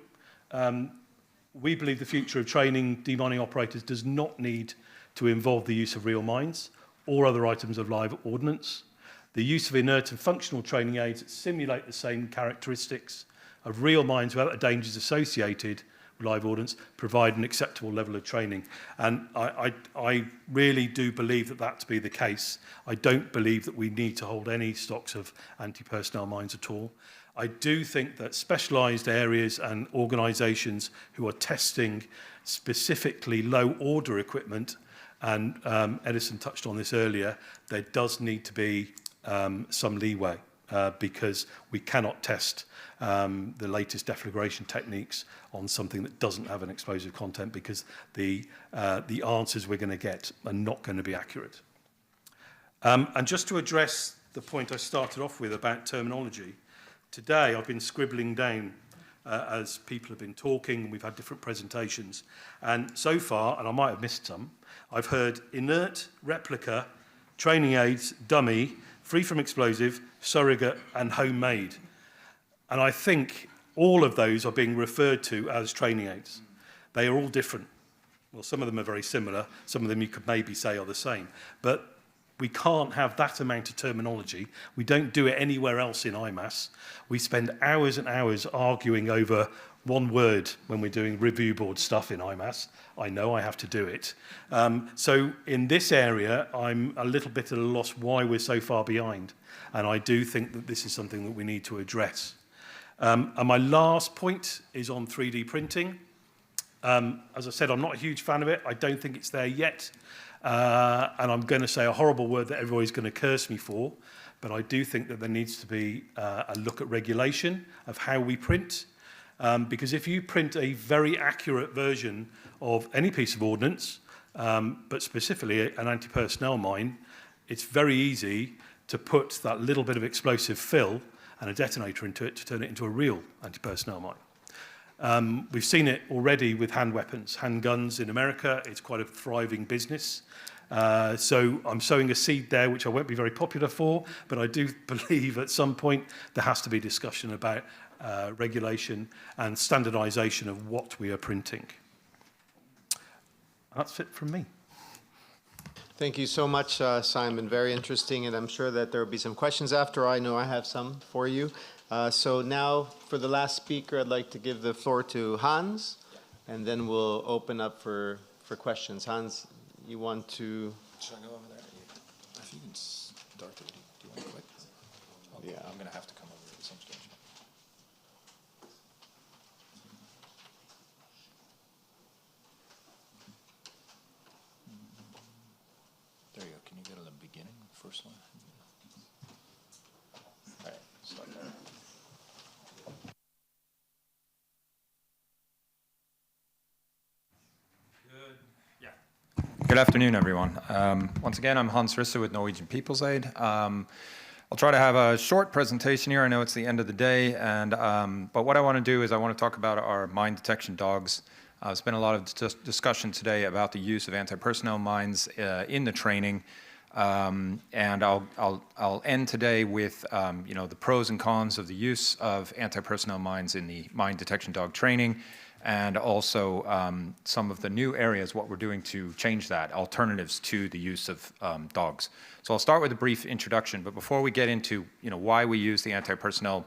S3: We believe the future of training demining operators does not need to involve the use of real mines or other items of live ordnance. The use of inert and functional training aids that simulate the same characteristics of real mines without the dangers associated with live ordnance provide an acceptable level of training. And I really do believe that to be the case. I don't believe that we need to hold any stocks of anti-personnel mines at all. I do think that specialised areas and organisations who are testing specifically low-order equipment, and Edison touched on this earlier, there does need to be some leeway because we cannot test the latest deflagration techniques on something that doesn't have an explosive content, because the answers we're going to get are not going to be accurate. And just to address the point I started off with about terminology, today I've been scribbling down as people have been talking, we've had different presentations, and so far, and I might have missed some, I've heard inert, replica, training aids, dummy, free from explosive, surrogate, and homemade. And I think all of those are being referred to as training aids. They are all different. Well, some of them are very similar, some of them you could maybe say are the same, but we can't have that amount of terminology. We don't do it anywhere else in IMAS. We spend hours and hours arguing over one word when we're doing review board stuff in IMAS. I know I have to do it. So in this area, I'm a little bit at a loss why we're so far behind. And I do think that this is something that we need to address. And my last point is on 3D printing. As I said, I'm not a huge fan of it. I don't think it's there yet. And I'm going to say a horrible word that everybody's going to curse me for, but I do think that there needs to be a look at regulation of how we print. Because if you print a very accurate version of any piece of ordnance, but specifically an anti-personnel mine, it's very easy to put that little bit of explosive fill and a detonator into it to turn it into a real anti-personnel mine. We've seen it already with hand weapons, handguns in America. It's quite a thriving business. So I'm sowing a seed there, which I won't be very popular for, but I do believe at some point there has to be discussion about regulation and standardization of what we are printing. That's it from me.
S1: Thank you so much, Simon. Very interesting, and I'm sure that there will be some questions after. I know I have some for you. So now, for the last speaker, I'd like to give the floor to Hans, and then we'll open up for questions. Hans, you want to...
S4: Should I go over there? If you can start it, do you want to quit? Okay, yeah. I'm going to have to come over at some stage. There you go. Can you go to the beginning, the first one? All right, start there.
S5: Good afternoon, everyone. Once again, I'm Hans Risse with Norwegian People's Aid. I'll try to have a short presentation here. I know it's the end of the day, and but what I want to do is I want to talk about our mine detection dogs. There's been a lot of discussion today about the use of anti-personnel mines in the training, and I'll end today with you know, the pros and cons of the use of anti-personnel mines in the mine detection dog training, and also some of the new areas, what we're doing to change that, alternatives to the use of dogs. So I'll start with a brief introduction, but before we get into, you know, why we use the anti-personnel,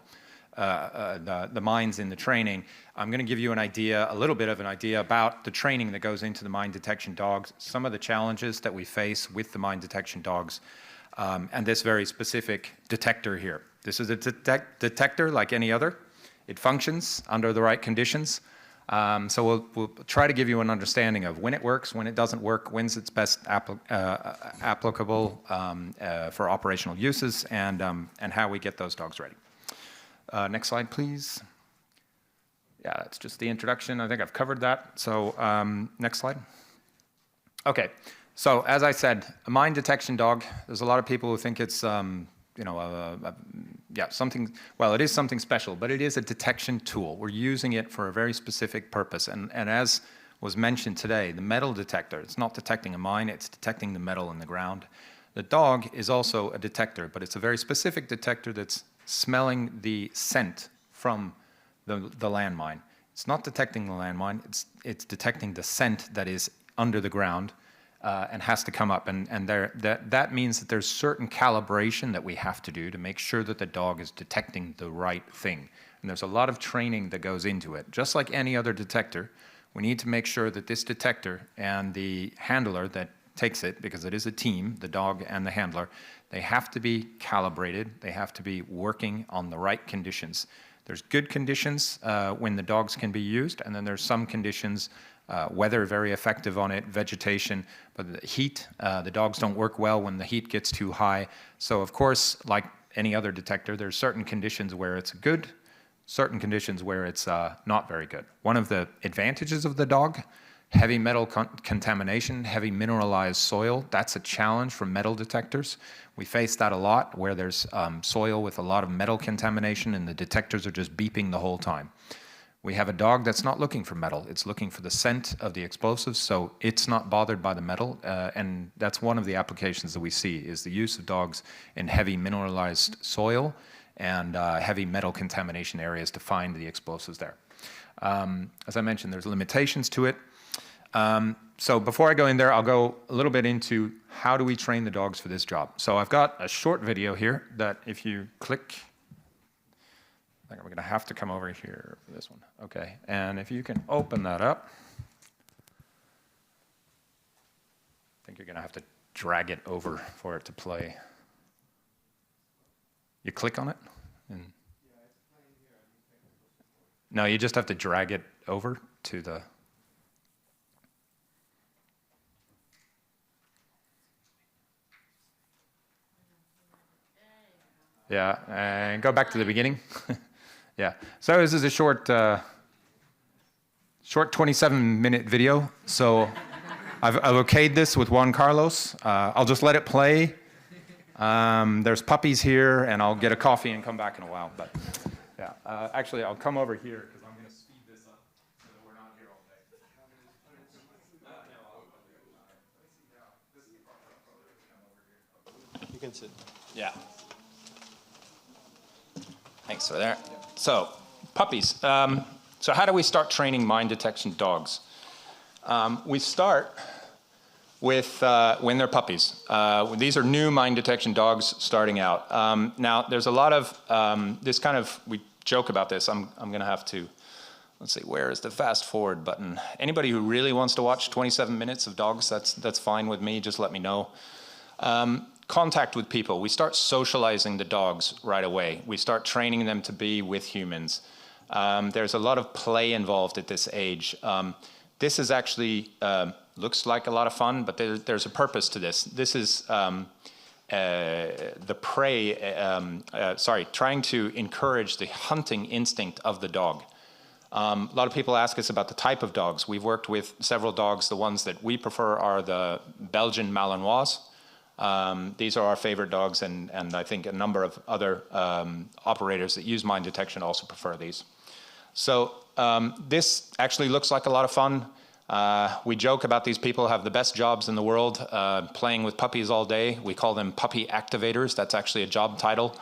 S5: the mines in the training, I'm going to give you an idea, a little bit of an idea about the training that goes into the mine detection dogs, some of the challenges that we face with the mine detection dogs, and this very specific detector here. This is a detector like any other. It functions under the right conditions. So we'll try to give you an understanding of when it works, when it doesn't work, when's it's best applicable for operational uses, and how we get those dogs ready. Next slide, please. Yeah, that's just the introduction. I think I've covered that. So next slide. Okay, so as I said, a mine detection dog, there's a lot of people who think it's you know, yeah, something, well, it is something special, but it is a detection tool. We're using it for a very specific purpose. And as was mentioned today, the metal detector, it's not detecting a mine, it's detecting the metal in the ground. The dog is also a detector, but it's a very specific detector that's smelling the scent from the landmine. It's not detecting the landmine, it's detecting the scent that is under the ground. And has to come up, and that means that there's certain calibration that we have to do to make sure that the dog is detecting the right thing. And there's a lot of training that goes into it. Just like any other detector, we need to make sure that this detector and the handler that takes it, because it is a team, the dog and the handler, they have to be calibrated, they have to be working on the right conditions. There's good conditions when the dogs can be used, and then there's some conditions, weather very effective on it, vegetation, but the heat, the dogs don't work well when the heat gets too high. So of course, like any other detector, there's certain conditions where it's good, certain conditions where it's not very good. One of the advantages of the dog, heavy metal contamination, heavy mineralized soil, that's a challenge for metal detectors. We face that a lot where there's soil with a lot of metal contamination and the detectors are just beeping the whole time. We have a dog that's not looking for metal. It's looking for the scent of the explosives, so it's not bothered by the metal. And that's one of the applications that we see, is the use of dogs in heavy mineralized soil and heavy metal contamination areas to find the explosives there. As I mentioned, there's limitations to it. So before I go in there, I'll go a little bit into how do we train the dogs for this job. So I've got a short video here that if you click, I think we're going to have to come over here for this one. Okay, and if you can open that up, I think you're going to have to drag it over for it to play. You click on it? And no, you just have to drag it over to the... Yeah, and go back to the beginning. Yeah, so this is a short 27-minute video. So I've okayed this with Juan Carlos. I'll just let it play. There's puppies here, and I'll get a coffee and come back in a while. But yeah, actually, I'll come over here because I'm going to speed this up so that we're not here all day.
S1: You can sit.
S5: Yeah. Thanks for that. So, puppies. So how do we start training mine detection dogs? We start with when they're puppies. These are new mine detection dogs starting out. Now, there's a lot of this kind of, we joke about this. I'm going to have to, let's see, where is the fast forward button? Anybody who really wants to watch 27 minutes of dogs, that's fine with me. Just let me know. Contact with people. We start socializing the dogs right away. We start training them to be with humans. There's a lot of play involved at this age. This is actually, looks like a lot of fun, but there's a purpose to this. This is the prey, trying to encourage the hunting instinct of the dog. A lot of people ask us about the type of dogs. We've worked with several dogs. The ones that we prefer are the Belgian Malinois. These are our favorite dogs, and I think a number of other operators that use mine detection also prefer these. So this actually looks like a lot of fun. We joke about these people have the best jobs in the world, playing with puppies all day. We call them puppy activators. That's actually a job title.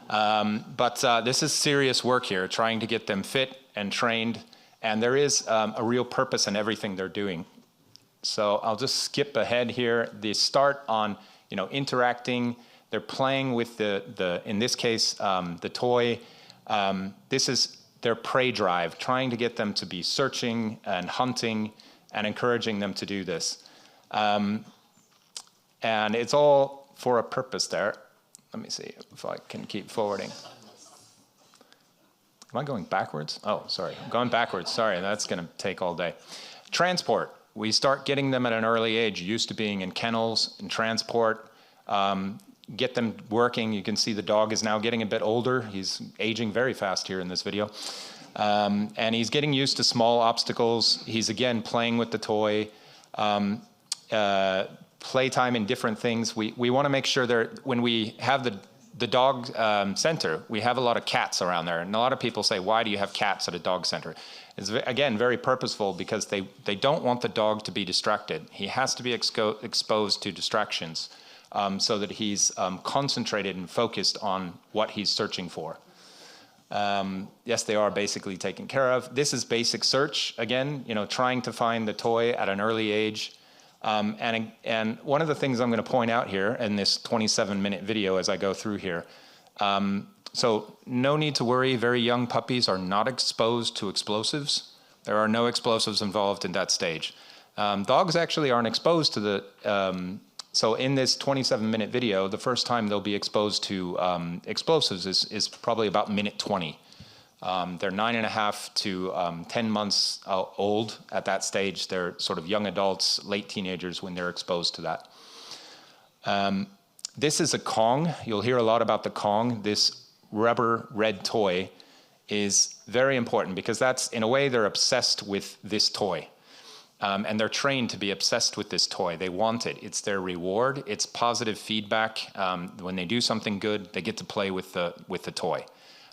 S5: But this is serious work here, trying to get them fit and trained. And there is a real purpose in everything they're doing. So I'll just skip ahead here. They start on, interacting. They're playing with in this case, the toy. This is their prey drive, trying to get them to be searching and hunting and encouraging them to do this. And it's all for a purpose there. Let me see if I can keep forwarding. Am I going backwards? Oh, sorry, I'm going backwards. Sorry, that's gonna take all day. Transport. We start getting them at an early age, used to being in kennels and transport, get them working. You can see the dog is now getting a bit older. He's aging very fast here in this video. And he's getting used to small obstacles. He's again playing with the toy, playtime in different things. We want to make sure when we have the dog center, we have a lot of cats around there. And a lot of people say, why do you have cats at a dog center? It's, again, very purposeful because they don't want the dog to be distracted. He has to be exposed to distractions so that he's concentrated and focused on what he's searching for. Yes, they are basically taken care of. This is basic search, again, trying to find the toy at an early age. And one of the things I'm going to point out here in this 27-minute video as I go through here, so no need to worry, very young puppies are not exposed to explosives. There are no explosives involved in that stage. Dogs actually aren't exposed to the, so in this 27-minute video, the first time they'll be exposed to explosives is probably about minute 20. They're 9.5 to 10 months old at that stage. They're sort of young adults, late teenagers when they're exposed to that. This is a Kong. You'll hear a lot about the Kong. This rubber red toy is very important because that's, in a way, they're obsessed with this toy. And they're trained to be obsessed with this toy. They want it. It's their reward. It's positive feedback. When they do something good, they get to play with the toy.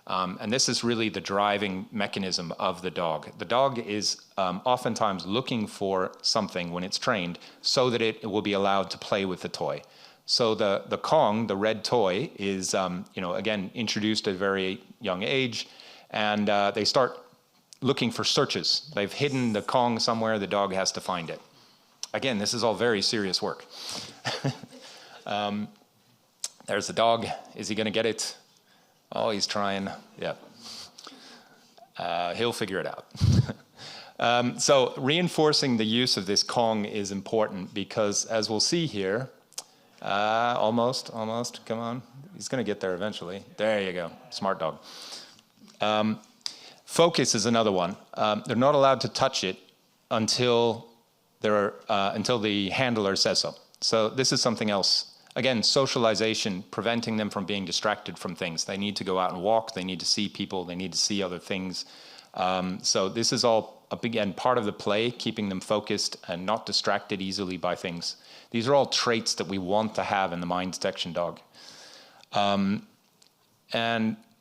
S5: And this is really the driving mechanism of the dog. The dog is oftentimes looking for something when it's trained so that it will be allowed to play with the toy. So the Kong, the red toy, is again introduced at a very young age, and they start looking for searches. They've hidden the Kong somewhere. The dog has to find it. Again, this is all very serious work. There's the dog. Is he going to get it? Oh, he's trying. Yeah. He'll figure it out. So reinforcing the use of this Kong is important because, as we'll see here, almost, come on. He's going to get there eventually. There you go. Smart dog. Focus is another one. They're not allowed to touch it until the handler says so. So this is something else. Again, socialization, preventing them from being distracted from things. They need to go out and walk. They need to see people. They need to see other things. So this is all, again, part of the play, keeping them focused and not distracted easily by things. These are all traits that we want to have in the mine detection dog. And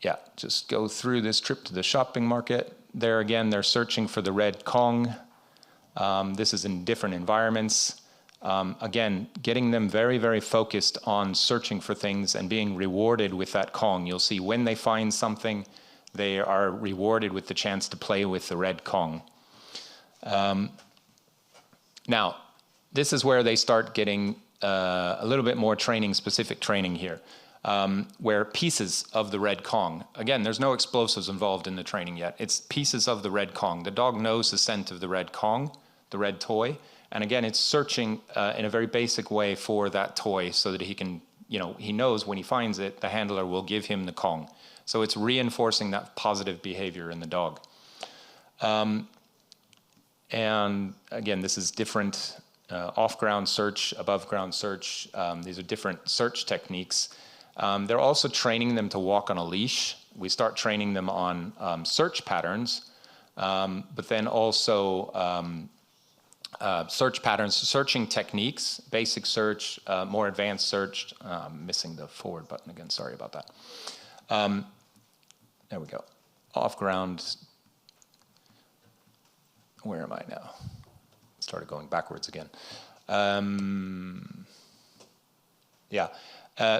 S5: yeah, just go through this trip to the shopping market. There again, they're searching for the red Kong. This is in different environments. Again, getting them very, very focused on searching for things and being rewarded with that Kong. You'll see when they find something, they are rewarded with the chance to play with the red Kong. Now, this is where they start getting a little bit more training, specific training here, where pieces of the red Kong, again, there's no explosives involved in the training yet. It's pieces of the red Kong. The dog knows the scent of the red Kong, the red toy. And again, it's searching in a very basic way for that toy so that he can, he knows when he finds it, the handler will give him the Kong. So it's reinforcing that positive behavior in the dog. And again, this is different off-ground search, above-ground search. These are different search techniques. They're also training them to walk on a leash. We start training them on search patterns, but then also
S6: search patterns, searching techniques, basic search, more advanced search. I'm missing the forward button again, sorry about that. There we go. Off-ground, where am I now? Started going backwards again.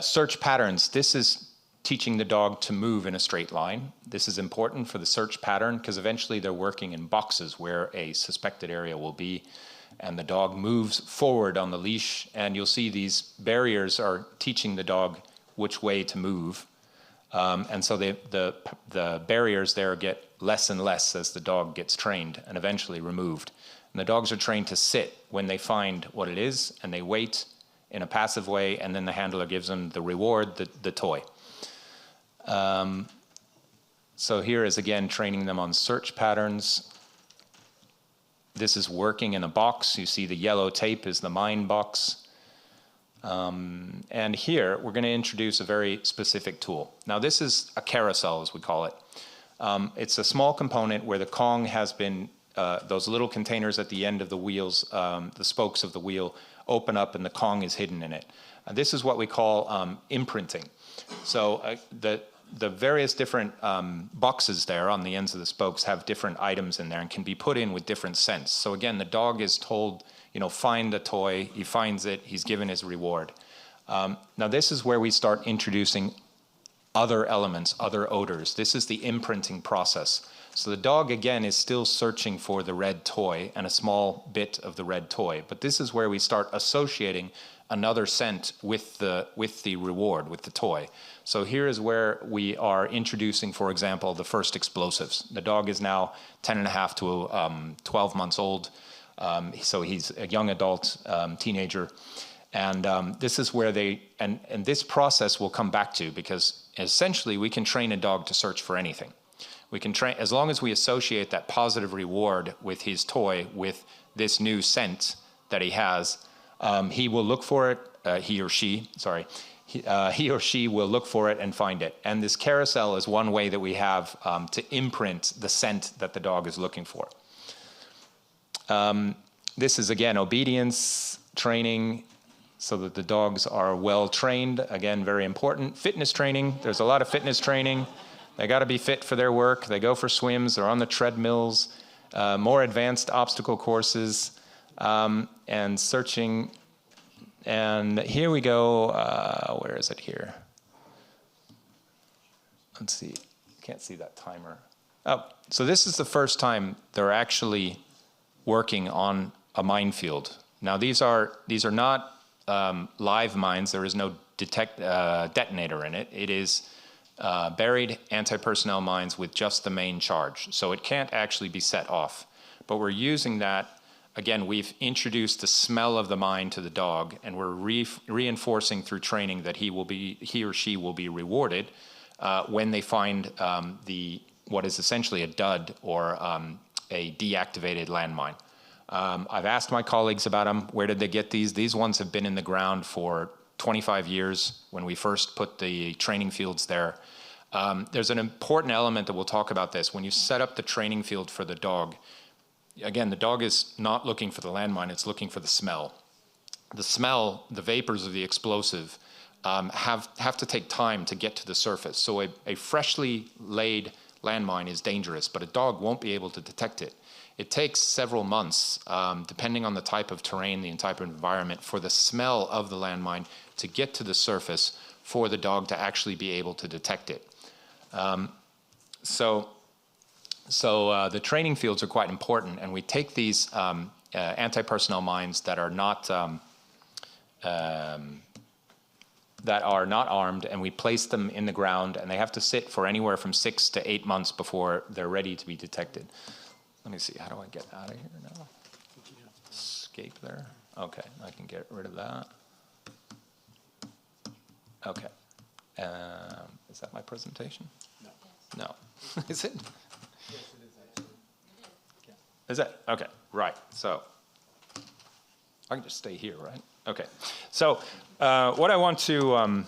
S6: Search patterns. This is teaching the dog to move in a straight line. This is important for the search pattern because eventually they're working in boxes where a suspected area will be, and the dog moves forward on the leash, and you'll see these barriers are teaching the dog which way to move. And so the barriers there get less and less as the dog gets trained and eventually removed. And the dogs are trained to sit when they find what it is, and they wait in a passive way, and then the handler gives them the reward, the toy. So here is again training them on search patterns. This is working in a box. You see the yellow tape is the mind box. And here we're going to introduce a very specific tool. Now this is a carousel, as we call it. It's a small component where the Kong has been, those little containers at the end of the wheels, the spokes of the wheel open up and the Kong is hidden in it. This is what we call imprinting. So the various different boxes there on the ends of the spokes have different items in there and can be put in with different scents. So again, the dog is told, you know, find a toy, he finds it, he's given his reward. Now this is where we start introducing other elements, other odors. This is the imprinting process. So the dog again is still searching for the red toy and a small bit of the red toy, but this is where we start associating another scent with the reward, with the toy. So here is where we are introducing, for example, the first explosives. The dog is now 10.5 to 12 months old, so he's a young adult, teenager, and this is where and this process we'll come back to, because essentially we can train a dog to search for anything. We can train, as long as we associate that positive reward with his toy, with this new scent that he has, he will look for it, he or she will look for it and find it. And this carousel is one way that we have to imprint the scent that the dog is looking for. This is, again, obedience training so that the dogs are well trained. Again, very important. Fitness training. There's a lot of fitness training. They got to be fit for their work. They go for swims. They're on the treadmills. More advanced obstacle courses. And searching, and here we go, where is it here? Let's see, can't see that timer. Oh, so this is the first time they're actually working on a minefield. Now these are not live mines. There is no detonator in it. It is buried anti-personnel mines with just the main charge. So it can't actually be set off, but we're using that. Again, we've introduced the smell of the mine to the dog, and we're reinforcing through training that he or she will be rewarded when they find what is essentially a dud or a deactivated landmine. I've asked my colleagues about them. Where did they get these? These ones have been in the ground for 25 years when we first put the training fields there. There's an important element that we'll talk about this. When you set up the training field for the dog, again, the dog is not looking for the landmine, it's looking for the smell. The smell, the vapors of the explosive, have to take time to get to the surface. So a freshly laid landmine is dangerous, but a dog won't be able to detect it. It takes several months, depending on the type of terrain, the type of environment, for the smell of the landmine to get to the surface for the dog to actually be able to detect it. So the training fields are quite important, and we take these anti-personnel mines that are not armed, and we place them in the ground, and they have to sit for anywhere from 6 to 8 months before they're ready to be detected. Let me see, how do I get out of here now? Escape there. Okay, I can get rid of that. Okay. Is that my presentation? No. No. Is it? Is it? Okay, right. So I can just stay here, right? Okay. So what I want to,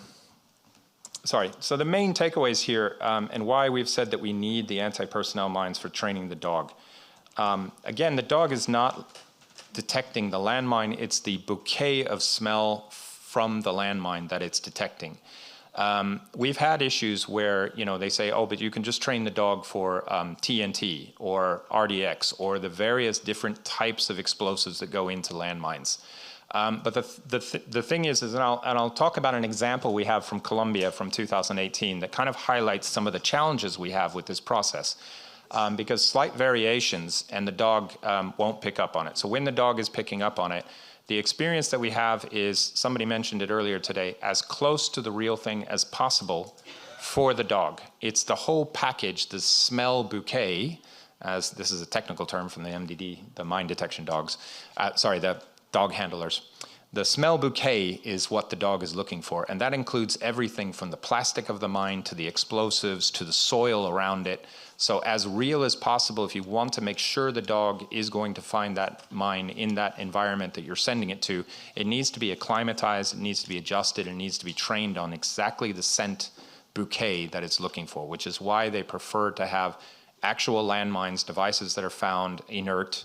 S6: so the main takeaways here and why we've said that we need the anti-personnel mines for training the dog. Again, the dog is not detecting the landmine, it's the bouquet of smell from the landmine that it's detecting. We've had issues where, they say, oh, but you can just train the dog for TNT or RDX or the various different types of explosives that go into landmines. But the thing is and I'll talk about an example we have from Colombia from 2018 that kind of highlights some of the challenges we have with this process. Because slight variations and the dog won't pick up on it. So when the dog is picking up on it, the experience that we have is, somebody mentioned it earlier today, as close to the real thing as possible for the dog. It's the whole package, the smell bouquet, as this is a technical term from the MDD, the mine detection dogs, the dog handlers. The smell bouquet is what the dog is looking for, and that includes everything from the plastic of the mine to the explosives to the soil around it. So as real as possible, if you want to make sure the dog is going to find that mine in that environment that you're sending it to, it needs to be acclimatized, it needs to be adjusted, it needs to be trained on exactly the scent bouquet that it's looking for, which is why they prefer to have actual landmines, devices that are found inert,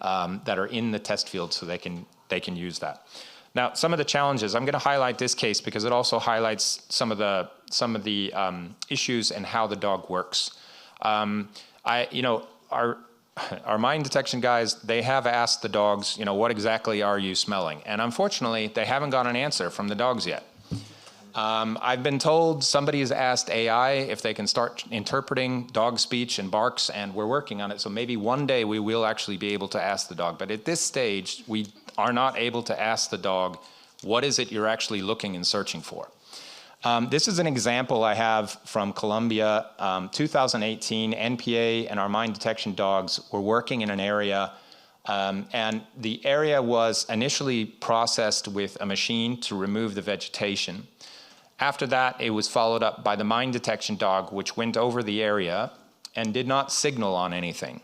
S6: that are in the test field so they can use that. Now, some of the challenges, I'm going to highlight this case because it also highlights some of the issues and how the dog works. Our mine detection guys, they have asked the dogs, what exactly are you smelling? And unfortunately, they haven't got an answer from the dogs yet. I've been told somebody has asked AI if they can start interpreting dog speech and barks, and we're working on it. So maybe one day we will actually be able to ask the dog. But at this stage, we are not able to ask the dog, what is it you're actually looking and searching for? This is an example I have from Colombia, 2018. NPA and our mine detection dogs were working in an area, and the area was initially processed with a machine to remove the vegetation. After that, it was followed up by the mine detection dog, which went over the area and did not signal on anything.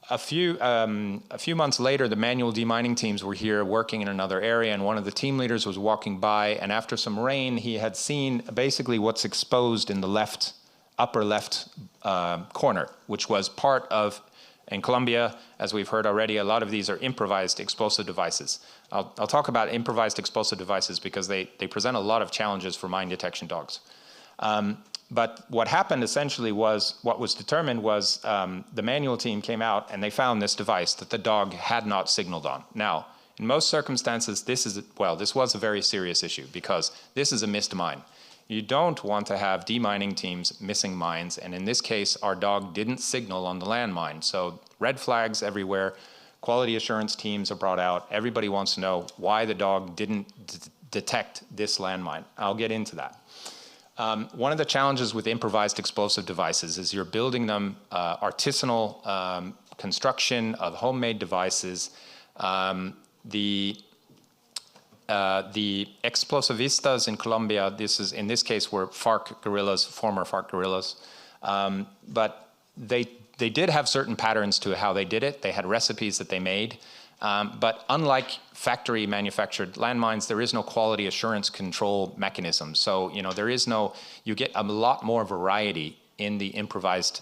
S6: A few months later, the manual demining teams were here working in another area, and one of the team leaders was walking by, and after some rain, he had seen basically what's exposed in the upper left corner, which was part of, in Colombia, as we've heard already, a lot of these are improvised explosive devices. I'll talk about improvised explosive devices because they present a lot of challenges for mine detection dogs. But what happened essentially was, what was determined was the manual team came out and they found this device that the dog had not signaled on. Now, in most circumstances, this was a very serious issue because this is a missed mine. You don't want to have demining teams missing mines, and in this case, our dog didn't signal on the landmine. So red flags everywhere, quality assurance teams are brought out. Everybody wants to know why the dog didn't detect this landmine. I'll get into that. One of the challenges with improvised explosive devices is you're building them artisanal construction of homemade devices. The explosivistas in Colombia, in this case were FARC guerrillas, former FARC guerrillas, but they did have certain patterns to how they did it. They had recipes that they made, but unlike factory manufactured landmines, there is no quality assurance control mechanism. So, you get a lot more variety in the improvised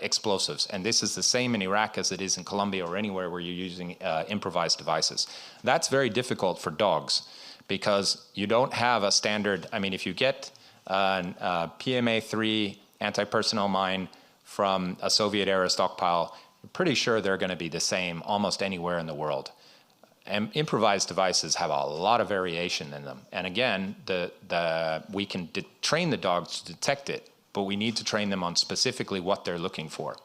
S6: explosives. And this is the same in Iraq as it is in Colombia or anywhere where you're using improvised devices. That's very difficult for dogs because you don't have a standard. I mean, if you get a PMA-3 anti-personnel mine from a Soviet-era stockpile, you're pretty sure they're going to be the same almost anywhere in the world. And improvised devices have a lot of variation in them. And again, we can train the dogs to detect it, but we need to train them on specifically what they're looking for.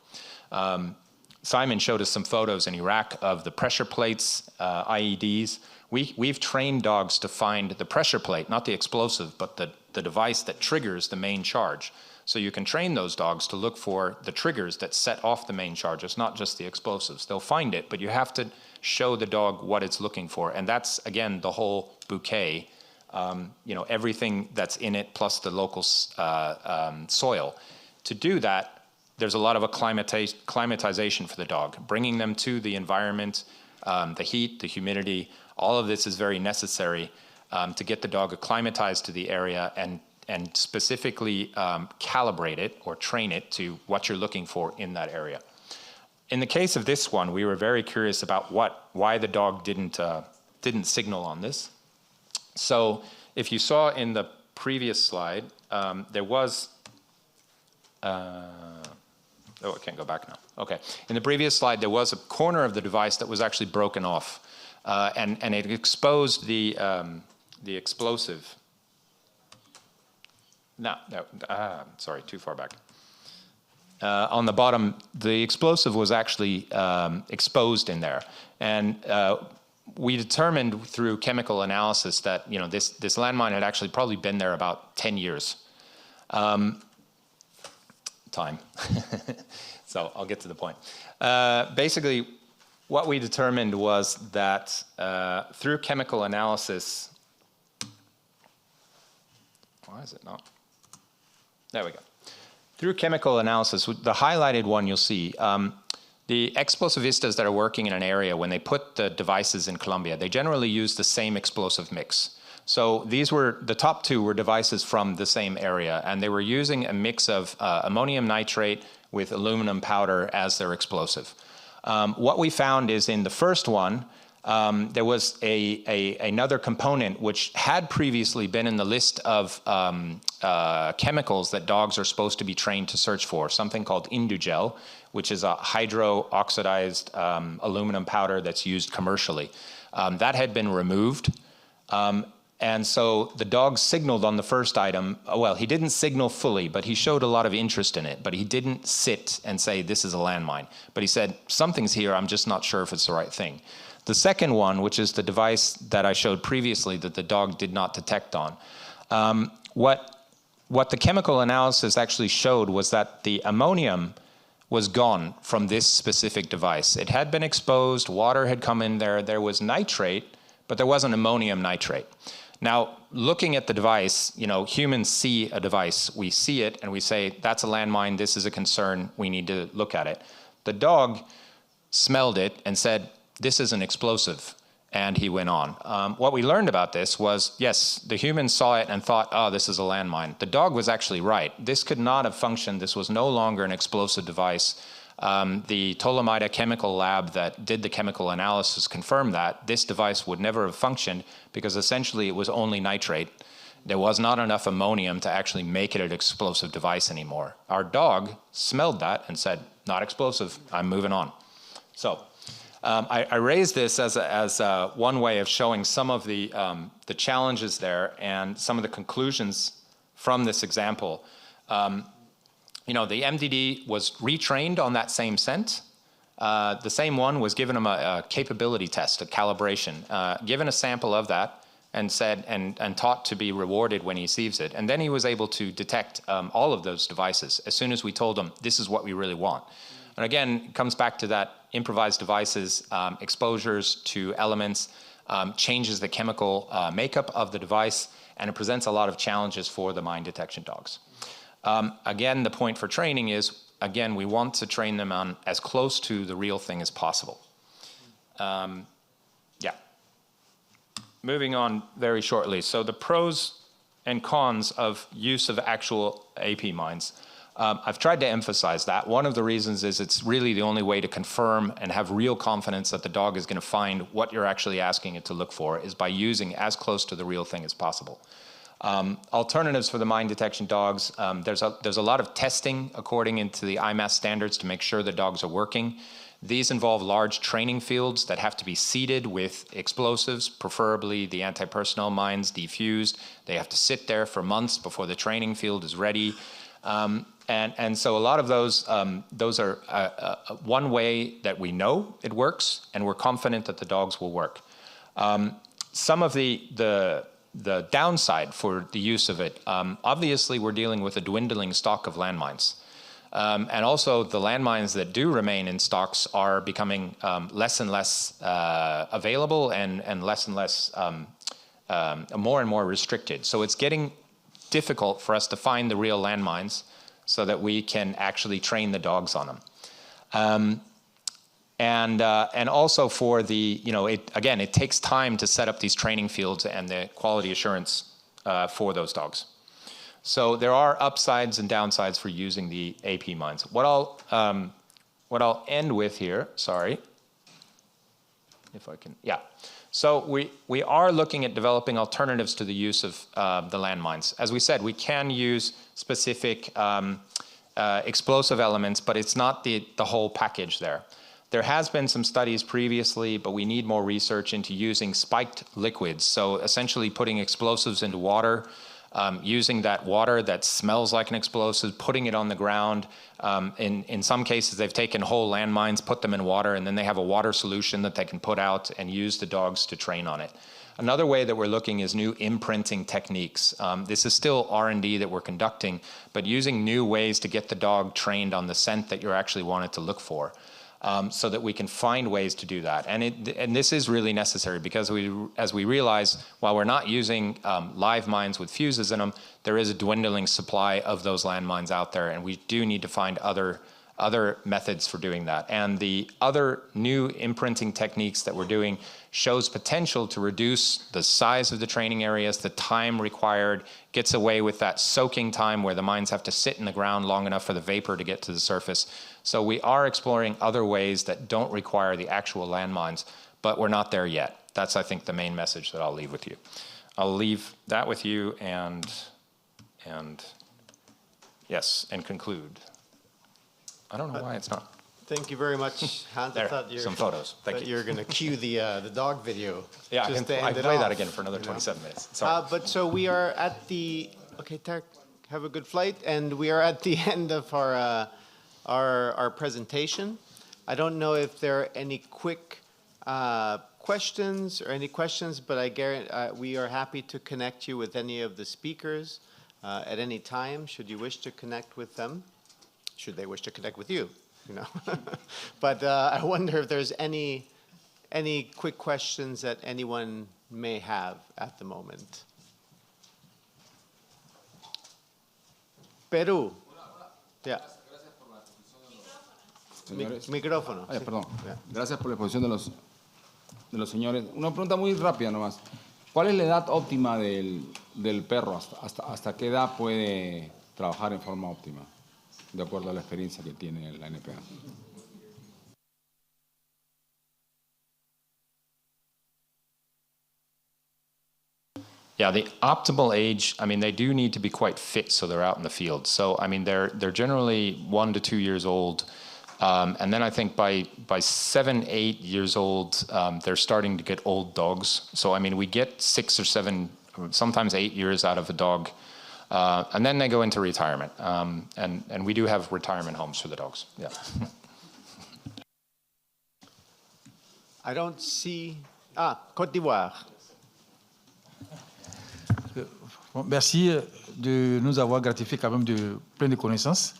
S6: Simon showed us some photos in Iraq of the pressure plates, IEDs. We've trained dogs to find the pressure plate, not the explosive, but the device that triggers the main charge. So you can train those dogs to look for the triggers that set off the main charge. It's not just the explosives. They'll find it, but you have to show the dog what it's looking for. And that's, again, the whole bouquet. Everything that's in it plus the local soil. To do that, there's a lot of acclimatization for the dog, bringing them to the environment, the heat, the humidity. All of this is very necessary to get the dog acclimatized to the area and specifically calibrate it or train it to what you're looking for in that area. in the case of this one, we were very curious about why the dog didn't signal on this. So if you saw in the previous slide, there was, oh, I can't go back now. Okay. In the previous slide, there was a corner of the device that was actually broken off, and it exposed the explosive. No, sorry, too far back. On the bottom, the explosive was actually exposed in there, and we determined through chemical analysis that this landmine had actually probably been there about 10 years. Time. So I'll get to the point. Basically, what we determined was that through chemical analysis, why is it not? There we go. Through chemical analysis, the highlighted one you'll see, the explosivistas that are working in an area, when they put the devices in Colombia, they generally use the same explosive mix. So these were, the top two were devices from the same area, and they were using a mix of ammonium nitrate with aluminum powder as their explosive. What we found is in the first one, there was another component which had previously been in the list of chemicals that dogs are supposed to be trained to search for, something called Indugel, which is a hydro-oxidized aluminum powder that's used commercially. That had been removed. And so the dog signaled on the first item. Well, he didn't signal fully, but he showed a lot of interest in it. But he didn't sit and say, this is a landmine. But he said, something's here, I'm just not sure if it's the right thing. The second one, which is the device that I showed previously that the dog did not detect on, what the chemical analysis actually showed was that the ammonium was gone from this specific device. It had been exposed, water had come in there, there was nitrate, but there wasn't ammonium nitrate. Now, looking at the device, humans see a device, we see it and we say, that's a landmine, this is a concern, we need to look at it. The dog smelled it and said, this is an explosive, and he went on. What we learned about this was, yes, the humans saw it and thought, oh, this is a landmine. The dog was actually right. This could not have functioned. This was no longer an explosive device. The Tolomida chemical lab that did the chemical analysis confirmed that this device would never have functioned because essentially it was only nitrate. There was not enough ammonium to actually make it an explosive device anymore. Our dog smelled that and said, not explosive, I'm moving on. So I raised this as one way of showing some of the challenges there and some of the conclusions from this example. The MDD was retrained on that same scent. The same one was given him a capability test, a calibration, given a sample of that and said and taught to be rewarded when he receives it. And then he was able to detect all of those devices as soon as we told him this is what we really want. And again, it comes back to that improvised devices, exposures to elements, changes the chemical makeup of the device, and it presents a lot of challenges for the mine detection dogs. Again, the point for training is, again, we want to train them on as close to the real thing as possible. Yeah. Moving on very shortly. So the pros and cons of use of actual AP mines. I've tried to emphasize that. One of the reasons is it's really the only way to confirm and have real confidence that the dog is going to find what you're actually asking it to look for is by using as close to the real thing as possible. Alternatives for the mine detection dogs, there's a lot of testing according into the IMAS standards to make sure the dogs are working. These involve large training fields that have to be seeded with explosives, preferably the anti-personnel mines defused. They have to sit there for months before the training field is ready. And so a lot of those are one way that we know it works, and we're confident that the dogs will work. Some of the downside for the use of it, obviously we're dealing with a dwindling stock of landmines. And also the landmines that do remain in stocks are becoming less and less available and less more and more restricted. So it's getting difficult for us to find the real landmines so that we can actually train the dogs on them. And also for the, it takes time to set up these training fields and the quality assurance for those dogs. So there are upsides and downsides for using the AP mines. What I'll what I'll end with here, sorry, if I can, yeah. So we are looking at developing alternatives to the use of the landmines. As we said, we can use specific explosive elements, but it's not the whole package there. There has been some studies previously, but we need more research into using spiked liquids. So essentially putting explosives into water, using that water that smells like an explosive, putting it on the ground. In some cases, they've taken whole landmines, put them in water, and then they have a water solution that they can put out and use the dogs to train on it. Another way that we're looking is new imprinting techniques. This is still R&D that we're conducting, but using new ways to get the dog trained on the scent that you actually want it to look for. So that we can find ways to do that. And this is really necessary because as we realize, while we're not using live mines with fuses in them, there is a dwindling supply of those landmines out there, and we do need to find other methods for doing that. And the other new imprinting techniques that we're doing shows potential to reduce the size of the training areas, the time required, gets away with that soaking time where the mines have to sit in the ground long enough for the vapor to get to the surface. So we are exploring other ways that don't require the actual landmines, but we're not there yet. That's, I think, the main message that I'll leave with you. I'll leave that with you and yes, and conclude. I don't know why it's not.
S1: Thank you very much, Hans.
S6: There,
S1: I thought
S6: some photos. Thank you.
S1: You're going to cue the dog video.
S6: Yeah,
S1: just to
S6: I
S1: end
S6: can
S1: it
S6: play that
S1: off,
S6: again for another
S1: you know?
S6: 27 minutes. Sorry.
S1: But so we are at the, okay, Tarek, have a good flight. And we are at the end of our presentation. I don't know if there are any quick questions or any questions, but I guarantee we are happy to connect you with any of the speakers at any time, should you wish to connect with them, should they wish to connect with you, you know. But I wonder if there's any quick questions that anyone may have at the moment. Peru. Yeah. Micrófono.
S7: Ay,
S1: Sí.
S7: perdón.
S1: Yeah.
S7: Gracias por la exposición de los señores. Una pregunta muy rápida nomás. ¿Cuál es la edad óptima del perro? ¿Hasta qué edad puede trabajar en forma óptima? De acuerdo a la experiencia que tiene la NPA.
S6: Yeah, the optimal age, I mean, they do need to be quite fit so they're out in the field. So, I mean, they're generally 1 to 2 years old. And then I think by 7, 8 years old, they're starting to get old dogs. So, I mean, we get 6 or 7, sometimes 8 years out of a dog. And then they go into retirement. And we do have retirement homes for the dogs. Yeah.
S1: I don't see... Côte d'Ivoire.
S8: Bon, merci de nous avoir gratifié quand même de plein de connaissances.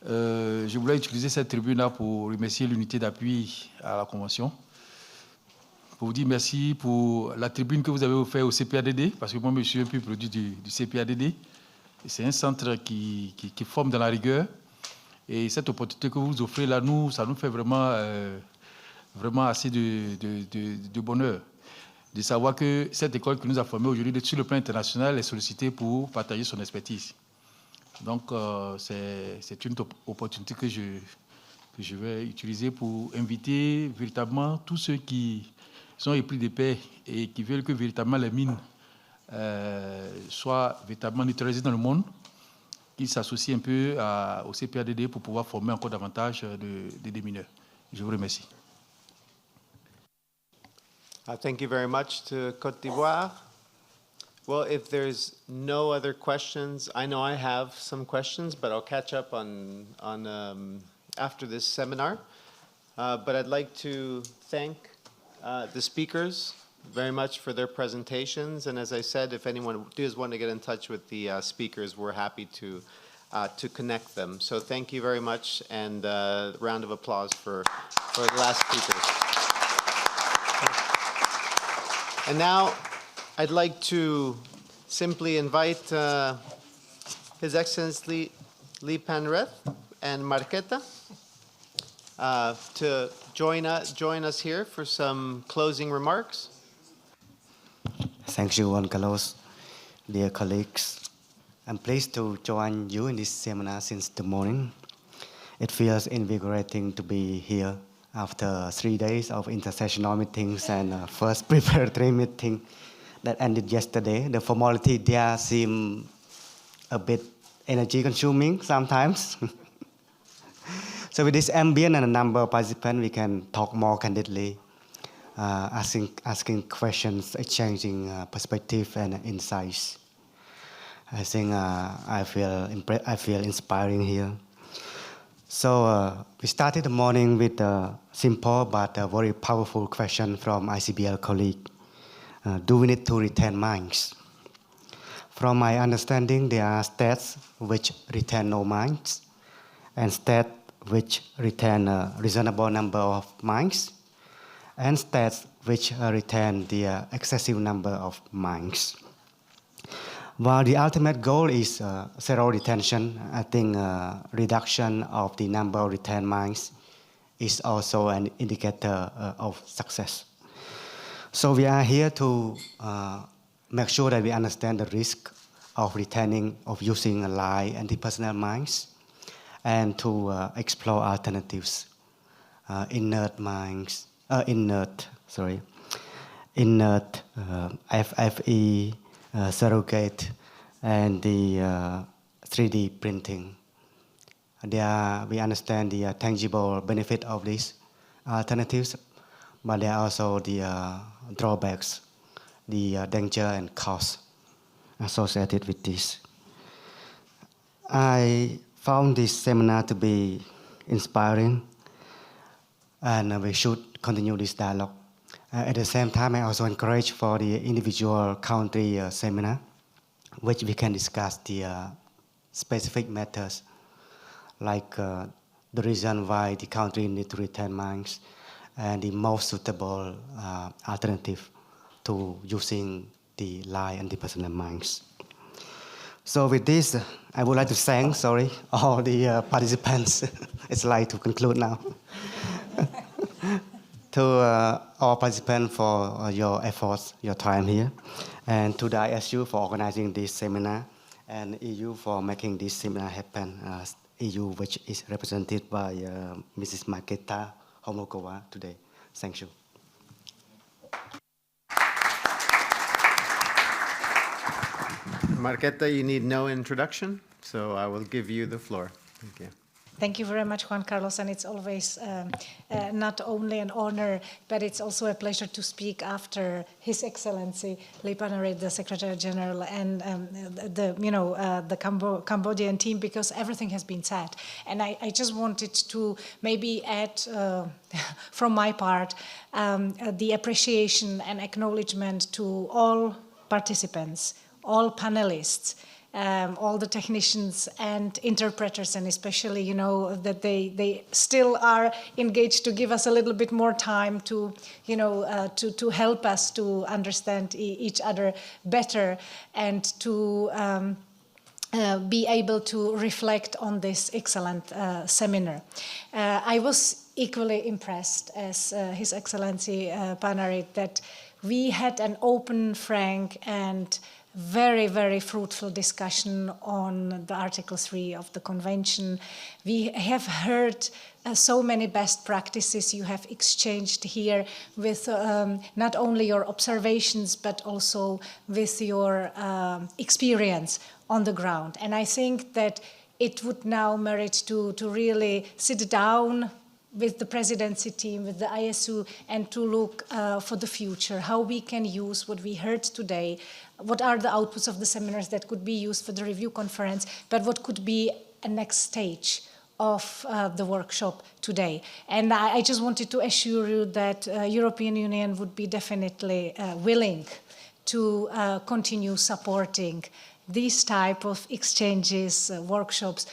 S8: Je voulais utiliser cette tribune-là pour remercier l'unité d'appui à la Convention. Pour vous dire merci pour la tribune que vous avez offerte au CPADD, parce que moi, je suis un peu produit du CPADD. C'est un centre qui forme dans la rigueur. Et cette opportunité que vous offrez là, ça nous fait vraiment, vraiment assez de bonheur. De savoir que cette école qui nous a formés aujourd'hui, sur le plan international, est sollicitée pour partager son expertise. Donc, c'est une opportunité que je vais utiliser pour inviter véritablement tous ceux qui sont épris de paix et qui veulent que véritablement les mines soient véritablement neutralisées dans le monde, qu'ils s'associent un peu au CPADD pour pouvoir former encore davantage de démineurs. Je vous remercie.
S1: Thank you very much to Côte d'Ivoire. Well, if there's no other questions, I know I have some questions, but I'll catch up on after this seminar. But I'd like to thank the speakers very much for their presentations. And as I said, if anyone does want to get in touch with the speakers, we're happy to connect them. So thank you very much, and a round of applause for the last speakers. And now I'd like to simply invite His Excellency Lee Panreth and Marqueta to join us here for some closing remarks.
S9: Thank you, Juan Carlos. Dear colleagues, I'm pleased to join you in this seminar since the morning. It feels invigorating to be here after 3 days of intersessional meetings and first preparatory meeting that ended yesterday. The formality there seemed a bit energy consuming sometimes. So with this ambient and a number of participants, we can talk more candidly, asking questions, exchanging perspective and insights. I think I feel inspiring here. So we started the morning with a simple but a very powerful question from ICBL colleague. Do we need to retain minds? From my understanding, there are states which retain no minds, and states which retain a reasonable number of minds, and states which retain the excessive number of minds. While the ultimate goal is zero retention, I think reduction of the number of retained minds is also an indicator of success. So we are here to make sure that we understand the risk of using a lie anti-personnel minds, and to explore alternatives, inert, FFE, surrogate, and the 3D printing. We understand the tangible benefit of these alternatives, but there are also the drawbacks, the danger and cost associated with this. I found this seminar to be inspiring, and we should continue this dialogue. At the same time, I also encourage for the individual country seminar, which we can discuss the specific matters, like the reason why the country need to retain minds, and the most suitable alternative to using the lie and the personal minds. So with this, I would like to thank, all the participants. It's like to conclude now. To all participants for your efforts, your time here, and to the ISU for organizing this seminar, and EU for making this seminar happen. EU, which is represented by Mrs. Marketa Homokova today. Thank you.
S1: Marketa, you need no introduction, so I will give you the floor. Thank you.
S10: Thank you very much, Juan Carlos, and it's always not only an honor, but it's also a pleasure to speak after His Excellency Lei Panarit, the Secretary General, and the Cambodian team, because everything has been said. And I just wanted to maybe add, from my part, the appreciation and acknowledgement to all participants, all panelists, all the technicians and interpreters, and especially, that they still are engaged to give us a little bit more time to, to help us to understand each other better, and to be able to reflect on this excellent seminar. I was equally impressed as His Excellency Panarit that we had an open, frank, and very, very fruitful discussion on the Article 3 of the Convention. We have heard so many best practices you have exchanged here with not only your observations, but also with your experience on the ground. And I think that it would now merit to really sit down with the presidency team, with the ISU, and to look for the future, how we can use what we heard today, what are the outputs of the seminars that could be used for the review conference, but what could be a next stage of the workshop today. And I just wanted to assure you that European Union would be definitely willing to continue supporting these type of exchanges, workshops,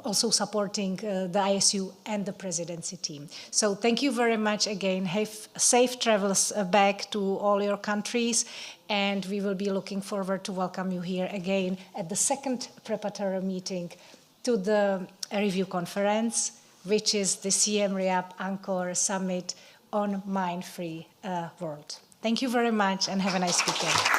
S10: also supporting the ISU and the presidency team. So thank you very much again. Have safe travels back to all your countries, and we will be looking forward to welcome you here again at the second preparatory meeting to the review conference, which is the Siem Reap Angkor Summit on Mine-Free World. Thank you very much, and have a nice weekend.